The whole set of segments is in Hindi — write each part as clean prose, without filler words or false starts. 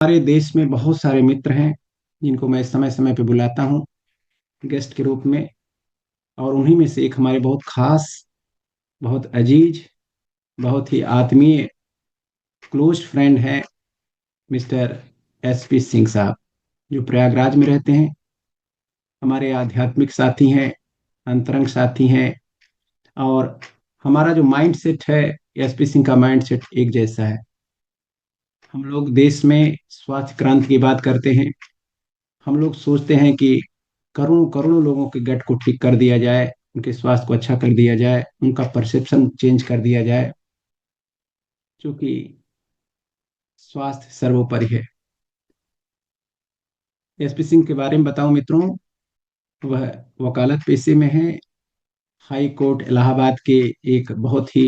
हमारे देश में बहुत सारे मित्र हैं जिनको मैं समय समय पे बुलाता हूँ गेस्ट के रूप में। और उन्हीं में से एक हमारे बहुत खास, बहुत अजीज, बहुत ही आत्मीय क्लोज फ्रेंड है मिस्टर SP सिंह साहब, जो प्रयागराज में रहते हैं। हमारे आध्यात्मिक साथी हैं, अंतरंग साथी हैं। और हमारा जो माइंड सेट है, SP सिंह का माइंड सेट एक जैसा है। हम लोग देश में स्वास्थ्य क्रांति की बात करते हैं। हम लोग सोचते हैं कि करोड़ों करोड़ों लोगों के गट को ठीक कर दिया जाए, उनके स्वास्थ्य को अच्छा कर दिया जाए, उनका परसेप्शन चेंज कर दिया जाए, क्योंकि स्वास्थ्य सर्वोपरि है। SP सिंह के बारे में बताऊं मित्रों, वह वकालत पेशे में है। हाई कोर्ट इलाहाबाद के एक बहुत ही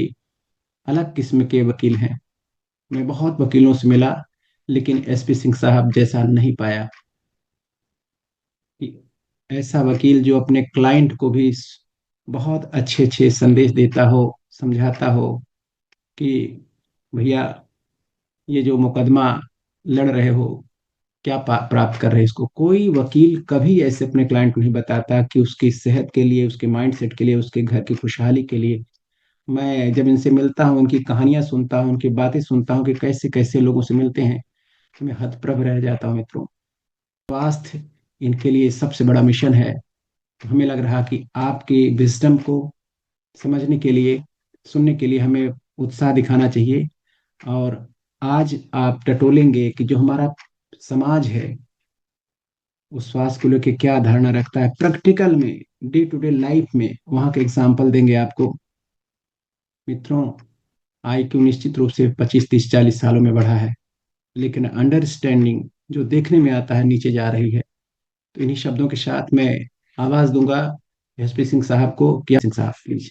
अलग किस्म के वकील हैं। मैं बहुत वकीलों से मिला, लेकिन SP सिंह साहब जैसा नहीं पाया कि ऐसा वकील जो अपने क्लाइंट को भी बहुत अच्छे अच्छे संदेश देता हो, समझाता हो कि भैया, ये जो मुकदमा लड़ रहे हो, क्या प्राप्त कर रहे हैं। इसको कोई वकील कभी ऐसे अपने क्लाइंट को नहीं बताता कि उसकी सेहत के लिए, उसके माइंडसेट के लिए, उसके घर की खुशहाली के लिए। मैं जब इनसे मिलता हूँ, उनकी कहानियां सुनता हूँ, उनकी बातें सुनता हूँ कि कैसे कैसे लोगों से मिलते हैं, तो मैं हतप्रभ रह जाता हूँ मित्रों। स्वास्थ्य इनके लिए सबसे बड़ा मिशन है। हमें लग रहा कि आपकी विजडम को समझने के लिए, सुनने के लिए हमें उत्साह दिखाना चाहिए। और आज आप टटोलेंगे कि जो हमारा समाज है, उस स्वास्थ्य को लेकर क्या धारणा रखता है प्रैक्टिकल में, डे टू डे लाइफ में, वहां के एग्जाम्पल देंगे आपको। मित्रों, IQ निश्चित रूप से 25 30 40 सालों में बढ़ा है, लेकिन अंडरस्टैंडिंग जो देखने में आता है नीचे जा रही है। तो इन्हीं शब्दों के साथ मैं आवाज दूंगा SP सिंह साहब को। क्या सिंह साहब, please.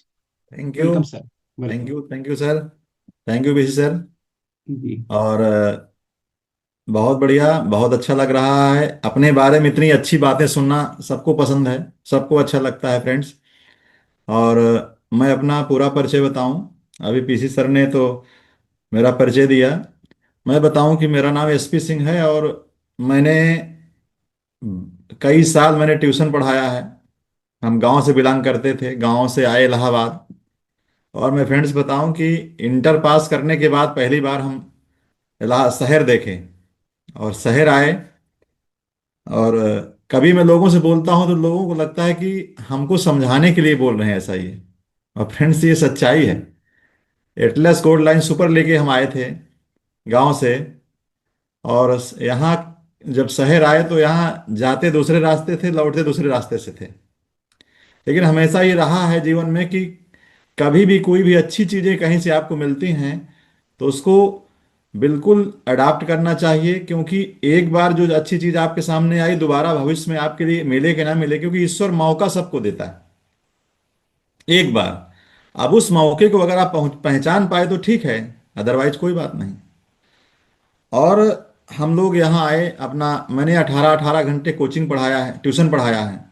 Thank you. Welcome sir. Thank welcome. You thank you sir. Thank you BC sir. जी। और बहुत बढ़िया, बहुत अच्छा लग रहा है। अपने बारे में इतनी अच्छी बातें सुनना सबको पसंद है, सबको अच्छा लगता है फ्रेंड्स। और मैं अपना पूरा परिचय बताऊं। अभी पीसी सर ने तो मेरा परिचय दिया। मैं बताऊं कि मेरा नाम SP सिंह है और मैंने कई साल मैंने ट्यूशन पढ़ाया है। हम गांव से बिलोंग करते थे, गांव से आए इलाहाबाद। और मैं फ्रेंड्स बताऊं कि इंटर पास करने के बाद पहली बार हम शहर देखे और शहर आए। और कभी मैं लोगों से बोलता हूं तो लोगों को लगता है कि हमको समझाने के लिए बोल रहे हैं, ऐसा ही है। और फ्रेंड्स, ये सच्चाई है। एटलस गोल्ड लाइन सुपर लेके हम आए थे गांव से। और यहाँ जब शहर आए तो यहाँ जाते दूसरे रास्ते थे, लौटते दूसरे रास्ते से थे। लेकिन हमेशा ये रहा है जीवन में कि कभी भी कोई भी अच्छी चीज़ें कहीं से आपको मिलती हैं तो उसको बिल्कुल अडाप्ट करना चाहिए, क्योंकि एक बार जो अच्छी चीज़ आपके सामने आई, दोबारा भविष्य में आपके लिए मिले कि ना मिले, क्योंकि ईश्वर मौका सबको देता है एक बार। अब उस मौके को अगर आप पहचान पाए तो ठीक है, अदरवाइज कोई बात नहीं। और हम लोग यहाँ आए, अपना मैंने 18 18 घंटे कोचिंग पढ़ाया है, ट्यूशन पढ़ाया है।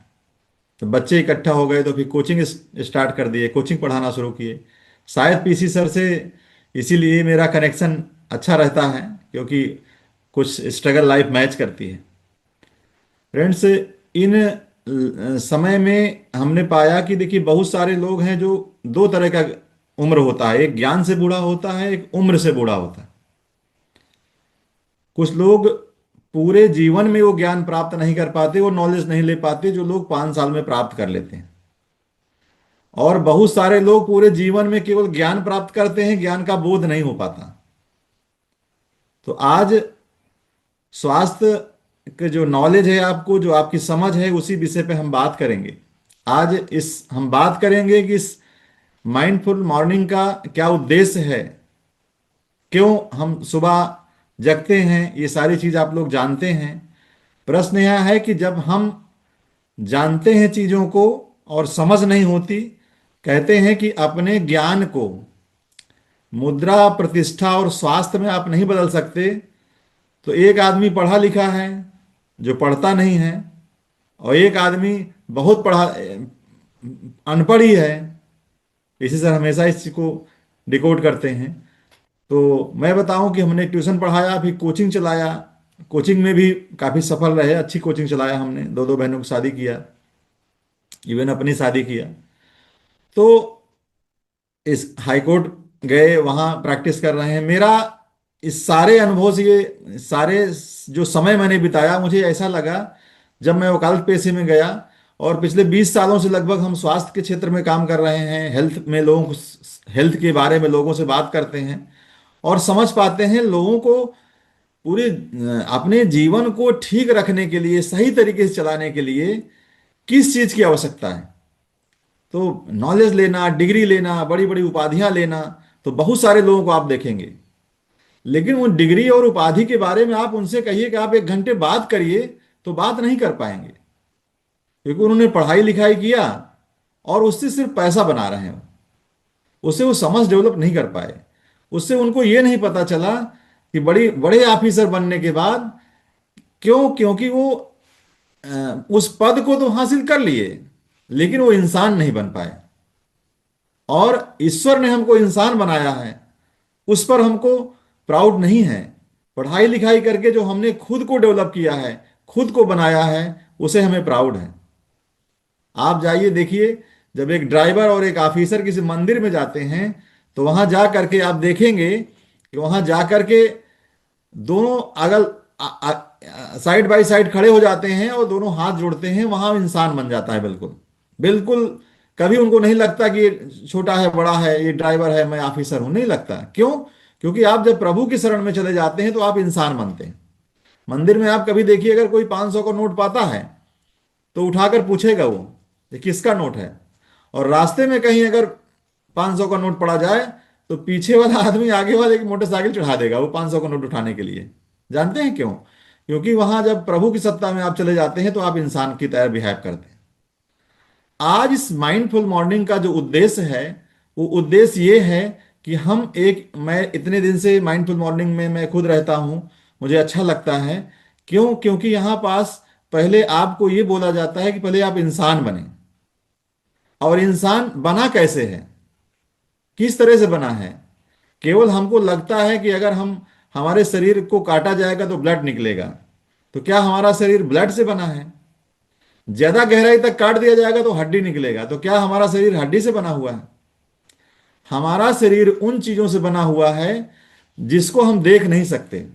तो बच्चे इकट्ठा हो गए तो फिर कोचिंग स्टार्ट कर दिए, कोचिंग पढ़ाना शुरू किए। शायद पीसी सर से इसीलिए मेरा कनेक्शन अच्छा रहता है, क्योंकि कुछ स्ट्रगल लाइफ मैच करती है। फ्रेंड्स, इन समय में हमने पाया कि देखिए, बहुत सारे लोग हैं जो दो तरह का उम्र होता है। एक ज्ञान से बूढ़ा होता है, एक उम्र से बूढ़ा होता है। कुछ लोग पूरे जीवन में वो ज्ञान प्राप्त नहीं कर पाते, वो नॉलेज नहीं ले पाते जो लोग 5 साल में प्राप्त कर लेते हैं। और बहुत सारे लोग पूरे जीवन में केवल ज्ञान प्राप्त करते हैं, ज्ञान का बोध नहीं हो पाता। तो आज स्वास्थ्य के जो नॉलेज है, आपको जो आपकी समझ है, उसी विषय पे हम बात करेंगे। आज इस हम बात करेंगे कि इस माइंडफुल मॉर्निंग का क्या उद्देश्य है, क्यों हम सुबह जगते हैं, ये सारी चीज आप लोग जानते हैं। प्रश्न यह है कि जब हम जानते हैं चीजों को और समझ नहीं होती, कहते हैं कि अपने ज्ञान को मुद्रा, प्रतिष्ठा और स्वास्थ्य में आप नहीं बदल सकते। तो एक आदमी पढ़ा लिखा है जो पढ़ता नहीं है, और एक आदमी बहुत पढ़ा अनपढ़ ही है। इसी से हमेशा इस चीज को डिकोड करते हैं। तो मैं बताऊं कि हमने ट्यूशन पढ़ाया, फिर कोचिंग चलाया। कोचिंग में भी काफी सफल रहे, अच्छी कोचिंग चलाया हमने, दो दो बहनों की शादी किया, इवन अपनी शादी किया। तो इस हाई कोर्ट गए, वहां प्रैक्टिस कर रहे हैं। मेरा इस सारे अनुभव से, ये सारे जो समय मैंने बिताया, मुझे ऐसा लगा जब मैं वकालत पेशे में गया, और पिछले 20 सालों से लगभग हम स्वास्थ्य के क्षेत्र में काम कर रहे हैं, हेल्थ में लोगों को, हेल्थ के बारे में लोगों से बात करते हैं और समझ पाते हैं लोगों को पूरे अपने जीवन को ठीक रखने के लिए, सही तरीके से चलाने के लिए किस चीज की आवश्यकता है। तो नॉलेज लेना, डिग्री लेना, बड़ी बड़ी उपाधियां लेना, तो बहुत सारे लोगों को आप देखेंगे, लेकिन वो डिग्री और उपाधि के बारे में आप उनसे कहिए कि आप 1 घंटे बात करिए, तो बात नहीं कर पाएंगे, क्योंकि उन्होंने पढ़ाई लिखाई किया और उससे सिर्फ पैसा बना रहे हैं। उससे वो समझ डेवलप नहीं कर पाए। उससे उनको ये नहीं पता चला कि बड़ी बड़े ऑफिसर बनने के बाद, क्योंकि वो उस पद को तो हासिल कर लिए, लेकिन वो इंसान नहीं बन पाए। और ईश्वर ने हमको इंसान बनाया है, उस पर हमको प्राउड नहीं है। पढ़ाई लिखाई करके जो हमने खुद को डेवलप किया है, खुद को बनाया है, उसे हमें प्राउड है। आप जाइए देखिए, जब एक ड्राइवर और एक ऑफिसर किसी मंदिर में जाते हैं, तो वहां जा करके आप देखेंगे कि वहां जा करके दोनों अगल साइड बाय साइड खड़े हो जाते हैं और दोनों हाथ जोड़ते हैं, वहां इंसान बन जाता है बिल्कुल। बिल्कुल कभी उनको नहीं लगता कि ये छोटा है, बड़ा है, ये ड्राइवर है, मैं ऑफिसर हूं, नहीं लगता। क्यों? क्योंकि आप जब प्रभु की शरण में चले जाते हैं तो आप इंसान बनते हैं। मंदिर में आप कभी देखिए, अगर कोई 500 का नोट पाता है तो उठाकर पूछेगा वो, ये किसका नोट है। और रास्ते में कहीं अगर 500 का नोट पड़ा जाए, तो पीछे वाला आदमी आगे वाले की मोटरसाइकिल चढ़ा देगा वो 500 का नोट उठाने के लिए। जानते हैं क्यों? क्योंकि वहां जब प्रभु की सत्ता में आप चले जाते हैं तो आप इंसान की तरह बिहेव करते हैं। आज इस माइंडफुल मॉर्निंग का जो उद्देश्य है, वो उद्देश्य ये है कि हम एक, मैं इतने दिन से माइंडफुल मॉर्निंग में मैं खुद रहता हूं, मुझे अच्छा लगता है। क्यों? क्योंकि यहां पास पहले आपको ये बोला जाता है कि पहले आप इंसान बने। और इंसान बना कैसे है, किस तरह से बना है? केवल हमको लगता है कि अगर हम, हमारे शरीर को काटा जाएगा तो ब्लड निकलेगा। तो क्या हमारा शरीर ब्लड से बना है? ज्यादा गहराई तक काट दिया जाएगा तो हड्डी निकलेगा। तो क्या हमारा शरीर हड्डी से बना हुआ है? हमारा शरीर उन चीजों से बना हुआ है जिसको हम देख नहीं सकते।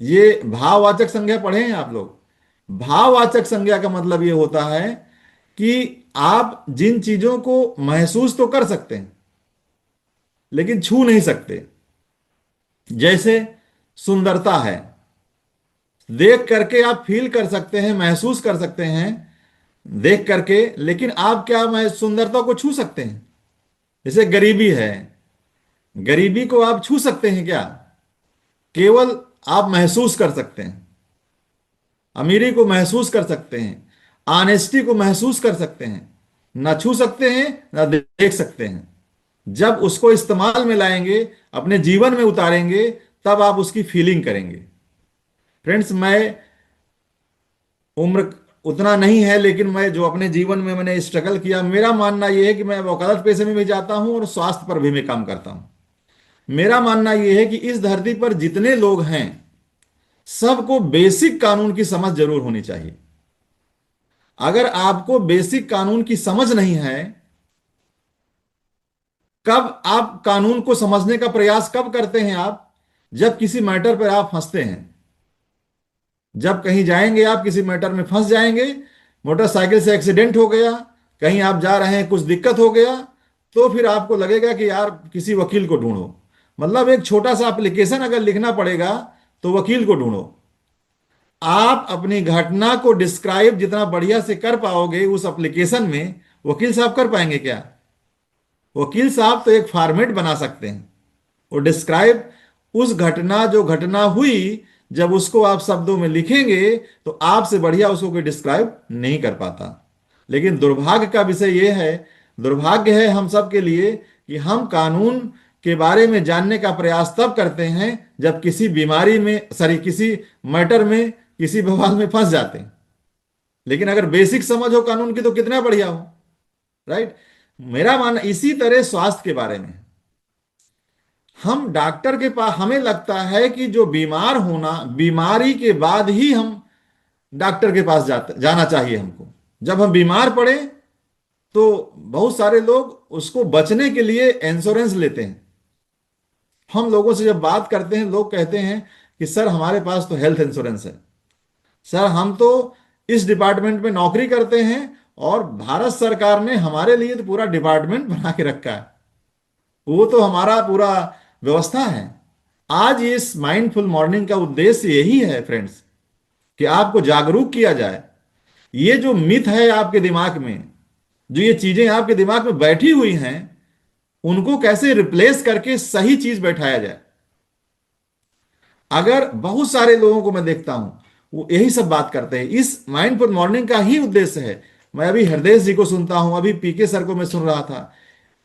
ये भाववाचक संज्ञा पढ़े हैं आप लोग? भाववाचक संज्ञा का मतलब ये होता है कि आप जिन चीजों को महसूस तो कर सकते हैं लेकिन छू नहीं सकते। जैसे सुंदरता है, देख करके आप फील कर सकते हैं, महसूस कर सकते हैं देख करके, लेकिन आप क्या मैं सुंदरता को छू सकते हैं? जैसे गरीबी है, गरीबी को आप छू सकते हैं क्या? केवल आप महसूस कर सकते हैं। अमीरी को महसूस कर सकते हैं, ऑनेस्टी को महसूस कर सकते हैं, ना छू सकते हैं ना देख सकते हैं। जब उसको इस्तेमाल में लाएंगे, अपने जीवन में उतारेंगे, तब आप उसकी फीलिंग करेंगे। फ्रेंड्स, मैं उम्र उतना नहीं है, लेकिन मैं जो अपने जीवन में मैंने स्ट्रगल किया, मेरा मानना यह है कि मैं वकालत पेशे में भी जाता हूं और स्वास्थ्य पर भी मैं काम करता हूं। मेरा मानना यह है कि इस धरती पर जितने लोग हैं, सबको बेसिक कानून की समझ जरूर होनी चाहिए। अगर आपको बेसिक कानून की समझ नहीं है, कब आप कानून को समझने का प्रयास कब करते हैं आप? जब किसी मैटर पर आप फंसते हैं। जब कहीं जाएंगे, आप किसी मैटर में फंस जाएंगे, मोटरसाइकिल से एक्सीडेंट हो गया, कहीं आप जा रहे हैं कुछ दिक्कत हो गया, तो फिर आपको लगेगा कि यार किसी वकील को ढूंढो। मतलब एक छोटा सा एप्लीकेशन अगर लिखना पड़ेगा तो वकील को ढूंढो। आप अपनी घटना को डिस्क्राइब जितना बढ़िया से कर पाओगे उस एप्लीकेशन में, वकील साहब कर पाएंगे क्या? वकील साहब तो एक फॉर्मेट बना सकते हैं, वो डिस्क्राइब, उस घटना जो घटना हुई, जब उसको आप शब्दों में लिखेंगे तो आपसे बढ़िया उसको कोई डिस्क्राइब नहीं कर पाता। लेकिन दुर्भाग्य का विषय यह है, दुर्भाग्य है हम सब के लिए, कि हम कानून के बारे में जानने का प्रयास तब करते हैं जब किसी बीमारी में, सॉरी, किसी मैटर में, किसी बवाल में फंस जाते हैं। लेकिन अगर बेसिक समझ हो कानून की तो कितना बढ़िया हो, राइट? मेरा मानना इसी तरह स्वास्थ्य के बारे में है। हम डॉक्टर के पास, हमें लगता है कि जो बीमार होना, बीमारी के बाद ही हम डॉक्टर के पास जाना चाहिए हमको। जब हम बीमार पड़े तो बहुत सारे लोग उसको बचने के लिए इंश्योरेंस लेते हैं। हम लोगों से जब बात करते हैं, लोग कहते हैं कि सर हमारे पास तो हेल्थ इंश्योरेंस है, सर हम तो इस डिपार्टमेंट में नौकरी करते हैं और भारत सरकार ने हमारे लिए तो पूरा डिपार्टमेंट बना के रखा है, वो तो हमारा पूरा व्यवस्था है। आज इस माइंडफुल मॉर्निंग का उद्देश्य यही है फ्रेंड्स, कि आपको जागरूक किया जाए। ये जो मिथ है आपके दिमाग में, जो ये चीजें आपके दिमाग में बैठी हुई हैं, उनको कैसे रिप्लेस करके सही चीज बैठाया जाए। अगर बहुत सारे लोगों को मैं देखता हूं, वो यही सब बात करते हैं। इस माइंडफुल मॉर्निंग का ही उद्देश्य है। मैं अभी हृदय जी को सुनता हूं, अभी पीके सर को मैं सुन रहा था।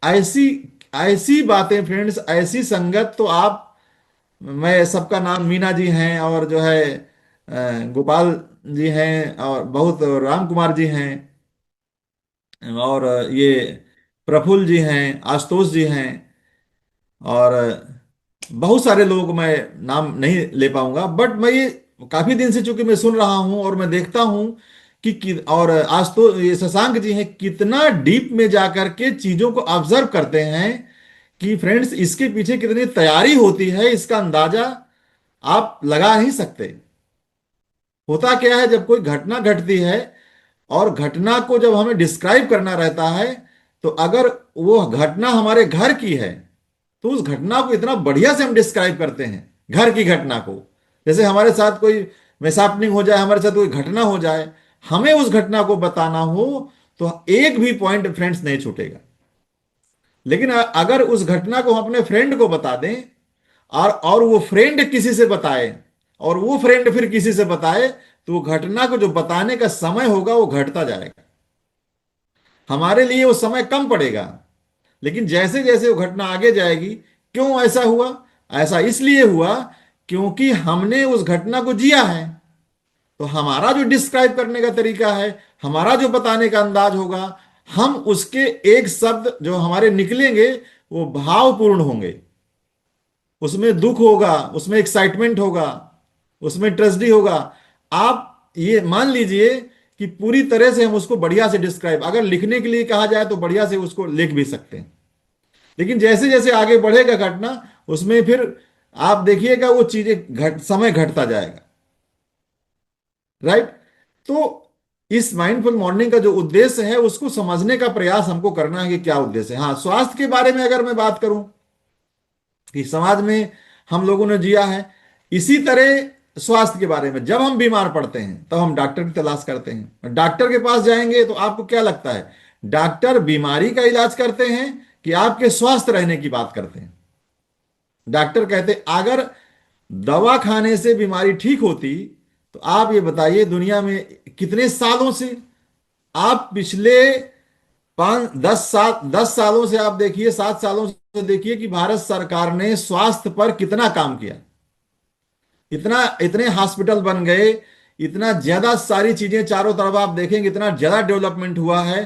ऐसी ऐसी बातें फ्रेंड्स, ऐसी संगत तो आप, मैं सबका नाम, मीना जी हैं और जो है गोपाल जी हैं और बहुत राम कुमार जी हैं और ये प्रफुल्ल जी हैं, आशुतोष जी हैं और बहुत सारे लोग, मैं नाम नहीं ले पाऊंगा, बट मैं ये काफी दिन से चूंकि मैं सुन रहा हूं और मैं देखता हूं और आज तो ये शशांक जी हैं, कितना डीप में जाकर के चीजों को ऑब्जर्व करते हैं कि फ्रेंड्स इसके पीछे कितनी तैयारी होती है, इसका अंदाजा आप लगा नहीं सकते। होता क्या है, जब कोई घटना घटती है और घटना को जब हमें डिस्क्राइब करना रहता है, तो अगर वो घटना हमारे घर की है तो उस घटना को इतना बढ़िया से हम डिस्क्राइब करते हैं, घर की घटना को। जैसे हमारे साथ कोई मिसहैपनिंग हो जाए, हमारे साथ कोई घटना हो जाए, हमें उस घटना को बताना हो तो एक भी पॉइंट फ्रेंड्स नहीं छूटेगा। लेकिन अगर उस घटना को हम अपने फ्रेंड को बता दें और वो फ्रेंड किसी से बताए और वो फ्रेंड फिर किसी से बताए, तो वो घटना को जो बताने का समय होगा वो घटता जाएगा। हमारे लिए वो समय कम पड़ेगा, लेकिन जैसे जैसे वो घटना आगे जाएगी, क्यों ऐसा हुआ? ऐसा इसलिए हुआ क्योंकि हमने उस घटना को जिया है। तो हमारा जो डिस्क्राइब करने का तरीका है, हमारा जो बताने का अंदाज होगा, हम उसके एक शब्द जो हमारे निकलेंगे वो भावपूर्ण होंगे। उसमें दुख होगा, उसमें एक्साइटमेंट होगा, उसमें ट्रेजेडी होगा। आप ये मान लीजिए कि पूरी तरह से हम उसको बढ़िया से डिस्क्राइब, अगर लिखने के लिए कहा जाए तो बढ़िया से उसको लिख भी सकते हैं। लेकिन जैसे जैसे आगे बढ़ेगा घटना, उसमें फिर आप देखिएगा वो चीजें समय घटता जाएगा। राइट? तो इस माइंडफुल मॉर्निंग का जो उद्देश्य है उसको समझने का प्रयास हमको करना है कि क्या उद्देश्य है। हाँ, स्वास्थ्य के बारे में अगर मैं बात करूं कि समाज में हम लोगों ने जिया है, इसी तरह स्वास्थ्य के बारे में जब हम बीमार पड़ते हैं तब हम डॉक्टर की तलाश करते हैं। डॉक्टर के पास जाएंगे तो आपको क्या लगता है, डॉक्टर बीमारी का इलाज करते हैं कि आपके स्वस्थ रहने की बात करते हैं? डॉक्टर कहते अगर दवा खाने से बीमारी ठीक होती, तो आप ये बताइए दुनिया में कितने सालों से, आप पिछले 10 सालों से आप देखिए, 7 सालों से देखिए कि भारत सरकार ने स्वास्थ्य पर कितना काम किया। इतना, इतने हॉस्पिटल बन गए, इतना ज्यादा सारी चीजें चारों तरफ आप देखेंगे, इतना ज्यादा डेवलपमेंट हुआ है।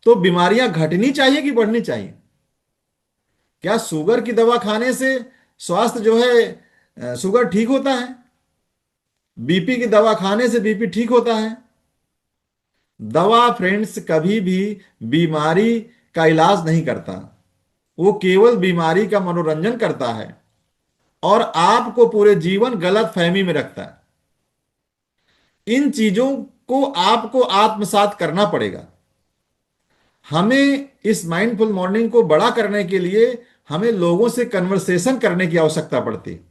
तो बीमारियां घटनी चाहिए कि बढ़नी चाहिए? क्या शुगर की दवा खाने से स्वास्थ्य जो है, शुगर ठीक होता है? बीपी की दवा खाने से बीपी ठीक होता है? दवा फ्रेंड्स कभी भी बीमारी का इलाज नहीं करता, वो केवल बीमारी का मनोरंजन करता है और आपको पूरे जीवन गलत फहमी में रखता है। इन चीजों को आपको आत्मसात करना पड़ेगा। हमें इस माइंडफुल मॉर्निंग को बड़ा करने के लिए हमें लोगों से कन्वर्सेशन करने की आवश्यकता पड़ती है।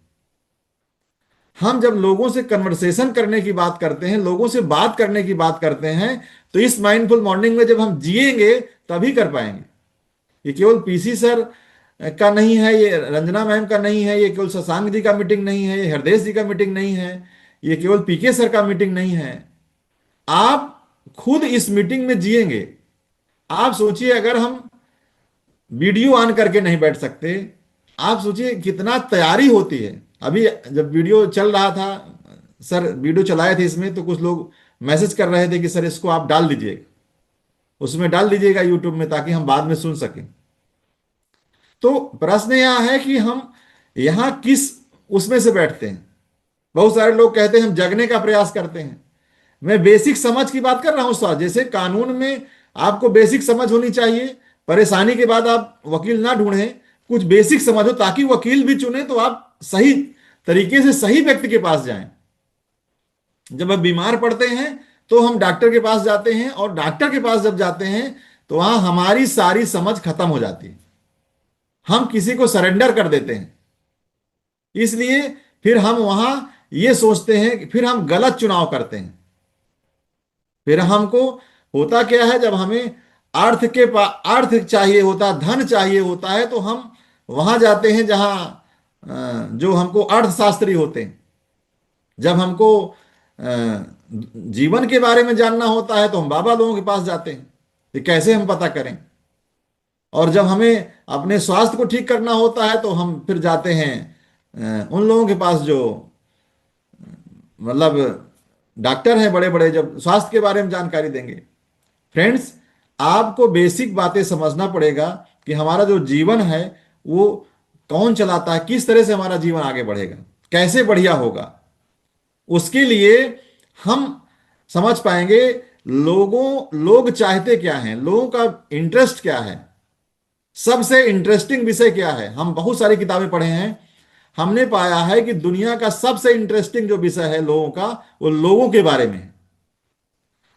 हम जब लोगों से कन्वर्सेशन करने की बात करते हैं, लोगों से बात करने की बात करते हैं, तो इस माइंडफुल मॉर्निंग में जब हम जिएंगे तभी कर पाएंगे। ये केवल पीसी सर का नहीं है, ये रंजना मैम का नहीं है, ये केवल शशांक जी का मीटिंग नहीं है, ये हृदय जी का मीटिंग नहीं है, ये केवल पीके सर का मीटिंग नहीं है। आप खुद इस मीटिंग में जिएंगे। आप सोचिए, अगर हम वीडियो ऑन करके नहीं बैठ सकते, आप सोचिए कितना तैयारी होती है। अभी जब वीडियो चल रहा था, सर वीडियो चलाए थे इसमें, तो कुछ लोग मैसेज कर रहे थे कि सर इसको आप डाल दीजिएगा, उसमें डाल दीजिएगा यूट्यूब में, ताकि हम बाद में सुन सकें। तो प्रश्न यह है कि हम यहाँ किस उसमें से बैठते हैं। बहुत सारे लोग कहते हैं हम जगने का प्रयास करते हैं। मैं बेसिक समझ की बात कर रहा हूं सर। जैसे कानून में आपको बेसिक समझ होनी चाहिए, परेशानी के बाद आप वकील ना ढूंढें, कुछ बेसिक समझ हो ताकि वकील भी चुने तो आप सही तरीके से सही व्यक्ति के पास जाएं। जब आप बीमार पड़ते हैं तो हम डॉक्टर के पास जाते हैं, और डॉक्टर के पास जब जाते हैं तो वहां हमारी सारी समझ खत्म हो जाती है, हम किसी को सरेंडर कर देते हैं। इसलिए फिर हम वहां ये सोचते हैं कि फिर हम गलत चुनाव करते हैं। फिर हमको होता क्या है, जब हमें अर्थ चाहिए होता, धन चाहिए होता है, तो हम वहां जाते हैं जहां जो हमको अर्थशास्त्री होते हैं। जब हमको जीवन के बारे में जानना होता है तो हम बाबा लोगों के पास जाते हैं कि कैसे हम पता करें। और जब हमें अपने स्वास्थ्य को ठीक करना होता है तो हम फिर जाते हैं उन लोगों के पास जो मतलब डॉक्टर हैं बड़े बड़े, जब स्वास्थ्य के बारे में जानकारी देंगे। फ्रेंड्स, आपको बेसिक बातें समझना पड़ेगा कि हमारा जो जीवन है वो कौन चलाता है, किस तरह से हमारा जीवन आगे बढ़ेगा, कैसे बढ़िया होगा। उसके लिए हम समझ पाएंगे लोग चाहते क्या हैं, लोगों का इंटरेस्ट क्या है, सबसे इंटरेस्टिंग विषय क्या है। हम बहुत सारी किताबें पढ़े हैं, हमने पाया है कि दुनिया का सबसे इंटरेस्टिंग जो विषय है लोगों का, वो लोगों के बारे में है।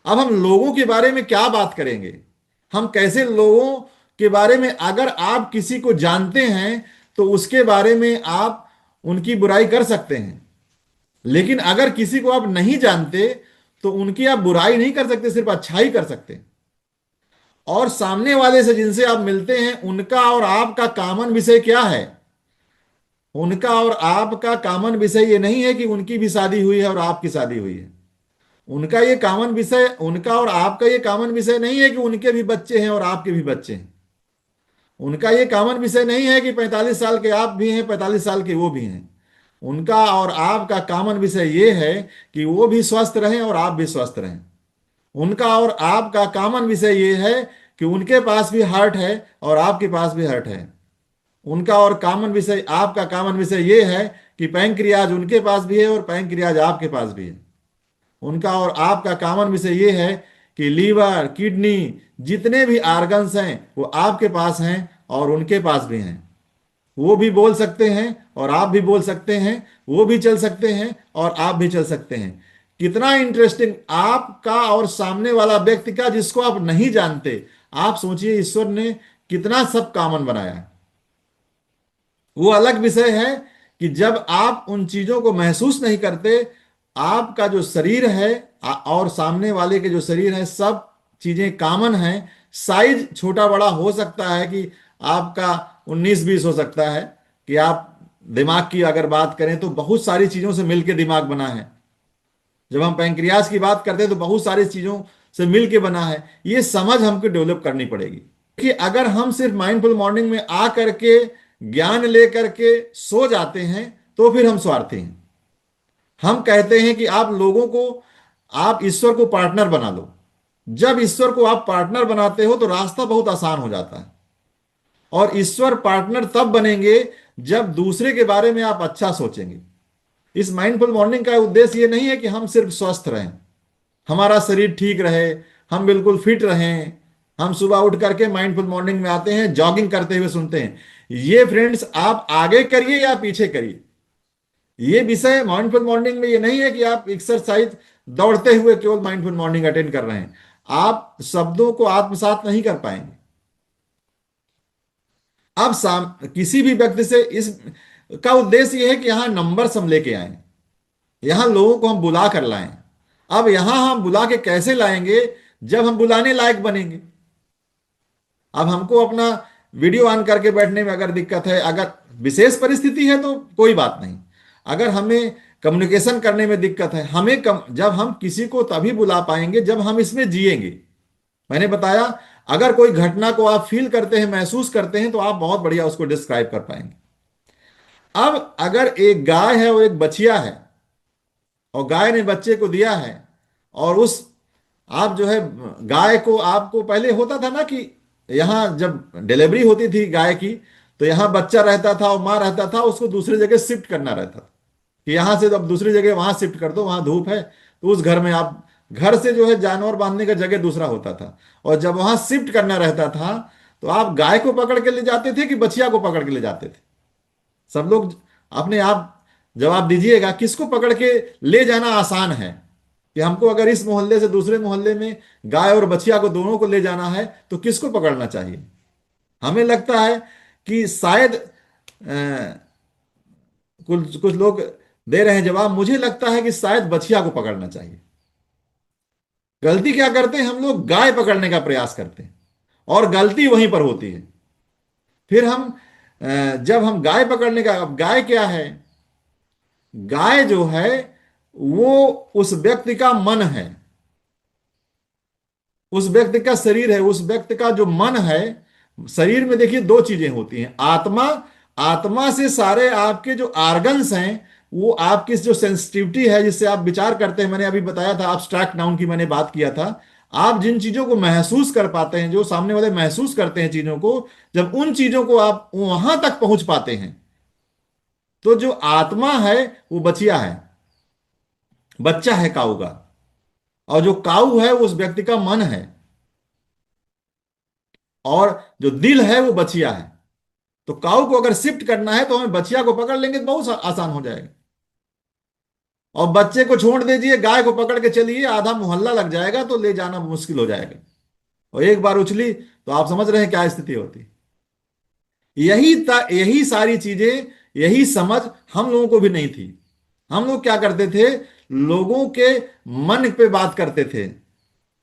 अब हम लोगों के बारे में क्या बात करेंगे, हम कैसे लोगों के बारे में, अगर आप किसी को जानते हैं तो उसके बारे में आप उनकी बुराई कर सकते हैं, लेकिन अगर किसी को आप नहीं जानते तो उनकी आप बुराई नहीं कर सकते, सिर्फ अच्छाई कर सकते हैं। और सामने वाले से जिनसे आप मिलते हैं उनका और आपका कॉमन विषय क्या है। उनका और आपका कॉमन विषय ये नहीं है कि उनकी भी शादी हुई है और आपकी शादी हुई है। उनका ये कॉमन विषय, उनका और आपका ये कॉमन विषय नहीं है कि उनके भी बच्चे हैं और आपके भी बच्चे हैं। उनका ये कॉमन विषय नहीं है कि 45 साल के आप भी हैं, 45 साल के वो भी हैं। उनका और आपका कॉमन विषय ये है कि वो भी स्वस्थ रहें और आप भी स्वस्थ रहें। उनका और आपका कॉमन विषय ये है कि उनके पास भी हार्ट है और आपके पास भी हार्ट है। उनका और कॉमन विषय, आपका कॉमन विषय ये है कि पैंक्रियाज उनके पास भी है और पैंक्रियाज आपके पास भी है। उनका और आपका कॉमन विषय ये है कि लीवर, किडनी, जितने भी आर्गन्स हैं वो आपके पास हैं और उनके पास भी हैं। वो भी बोल सकते हैं और आप भी बोल सकते हैं, वो भी चल सकते हैं और आप भी चल सकते हैं। कितना इंटरेस्टिंग आपका और सामने वाला व्यक्ति का, जिसको आप नहीं जानते। आप सोचिए ईश्वर ने कितना सब कॉमन बनाया है। वो अलग विषय है कि जब आप उन चीजों को महसूस नहीं करते, आपका जो शरीर है और सामने वाले के जो शरीर है, सब चीजें कॉमन हैं। साइज छोटा बड़ा हो सकता है कि आपका 19-20 हो सकता है, कि आप दिमाग की अगर बात करें तो बहुत सारी चीजों से मिलकर दिमाग बना है। जब हम पैंक्रियाज की बात करते हैं तो बहुत सारी चीजों से मिलके बना है। ये समझ हमको डेवलप करनी पड़ेगी कि अगर हम सिर्फ माइंडफुल मॉर्निंग में आ करके ज्ञान लेकर के सो जाते हैं तो फिर हम स्वार्थी हैं। हम कहते हैं कि आप लोगों को, आप ईश्वर को पार्टनर बना लो। जब ईश्वर को आप पार्टनर बनाते हो तो रास्ता बहुत आसान हो जाता है। और ईश्वर पार्टनर तब बनेंगे जब दूसरे के बारे में आप अच्छा सोचेंगे। इस माइंडफुल मॉर्निंग का उद्देश्य ये नहीं है कि हम सिर्फ स्वस्थ रहें, हमारा शरीर ठीक रहे, हम बिल्कुल फिट रहें। हम सुबह उठ करके माइंडफुल मॉर्निंग में आते हैं, जॉगिंग करते हुए सुनते हैं। ये फ्रेंड्स, आप आगे करिए या पीछे करिए, ये विषय माइंडफुल मॉर्निंग में ये नहीं है कि आप एक्सरसाइज दौड़ते हुए केवल माइंडफुल मॉर्निंग अटेंड कर रहे हैं। आप शब्दों को आत्मसात नहीं कर पाएंगे। अब किसी भी व्यक्ति से इस का उद्देश्य यह है कि यहां नंबर्स हम लेके आए, यहां लोगों को हम बुला कर लाएं। अब यहां हम बुला के कैसे लाएंगे, जब हम बुलाने लायक बनेंगे। अब हमको अपना वीडियो ऑन करके बैठने में अगर दिक्कत है, अगर विशेष परिस्थिति है तो कोई बात नहीं। अगर हमें कम्युनिकेशन करने में दिक्कत है, जब हम किसी को तभी बुला पाएंगे जब हम इसमें जिएंगे। मैंने बताया, अगर कोई घटना को आप फील करते हैं, महसूस करते हैं, तो आप बहुत बढ़िया उसको डिस्क्राइब कर पाएंगे। अब अगर एक गाय है और एक बछिया है, और गाय ने बच्चे को दिया है, और उस आप जो है गाय को, आपको पहले होता था ना कि यहाँ जब डिलीवरी होती थी गाय की तो यहाँ बच्चा रहता था और माँ रहता था, उसको दूसरी जगह शिफ्ट करना रहता था कि यहाँ से अब दूसरी जगह वहां शिफ्ट कर दो, वहां धूप है, तो उस घर में आप, घर से जो है जानवर बांधने का जगह दूसरा होता था, और जब वहां शिफ्ट करना रहता था तो आप गाय को पकड़ के ले जाते थे कि बछिया को पकड़ के ले जाते थे? सब लोग अपने आप जवाब दीजिएगा, किसको पकड़ के ले जाना आसान है? कि हमको अगर इस मोहल्ले से दूसरे मोहल्ले में गाय और बछिया को दोनों को ले जाना है तो किसको पकड़ना चाहिए? हमें लगता है कि शायद कुछ कुछ लोग दे रहे हैं जवाब, मुझे लगता है कि शायद बछिया को पकड़ना चाहिए। गलती क्या करते हैं हम लोग? गाय पकड़ने का प्रयास करते हैं, और गलती वहीं पर होती है। फिर हम जब हम गाय पकड़ने का, अब गाय क्या है? गाय जो है वो उस व्यक्ति का मन है, उस व्यक्ति का शरीर है, उस व्यक्ति का जो मन है। शरीर में देखिए दो चीजें होती हैं, आत्मा, आत्मा से सारे आपके जो आर्गन्स हैं, वो आपकी जो सेंसिटिविटी है जिससे आप विचार करते हैं, मैंने अभी बताया था, abstract नाउन की मैंने बात किया था। आप जिन चीजों को महसूस कर पाते हैं, जो सामने वाले महसूस करते हैं चीजों को, जब उन चीजों को आप वहां तक पहुंच पाते हैं, तो जो आत्मा है वो बचिया है, बच्चा है काऊ का, और जो काऊ है वो उस व्यक्ति का मन है, और जो दिल है वो बचिया है। तो काऊ को अगर शिफ्ट करना है तो हमें बचिया को पकड़ लेंगे तो बहुत आसान हो जाएगा। और बच्चे को छोड़ दीजिए, गाय को पकड़ के चलिए, आधा मोहल्ला लग जाएगा तो ले जाना मुश्किल हो जाएगा। और एक बार उछली तो आप समझ रहे हैं क्या स्थिति होती। यही सारी चीजें, यही समझ हम लोगों को भी नहीं थी। हम लोग क्या करते थे? लोगों के मन पे बात करते थे,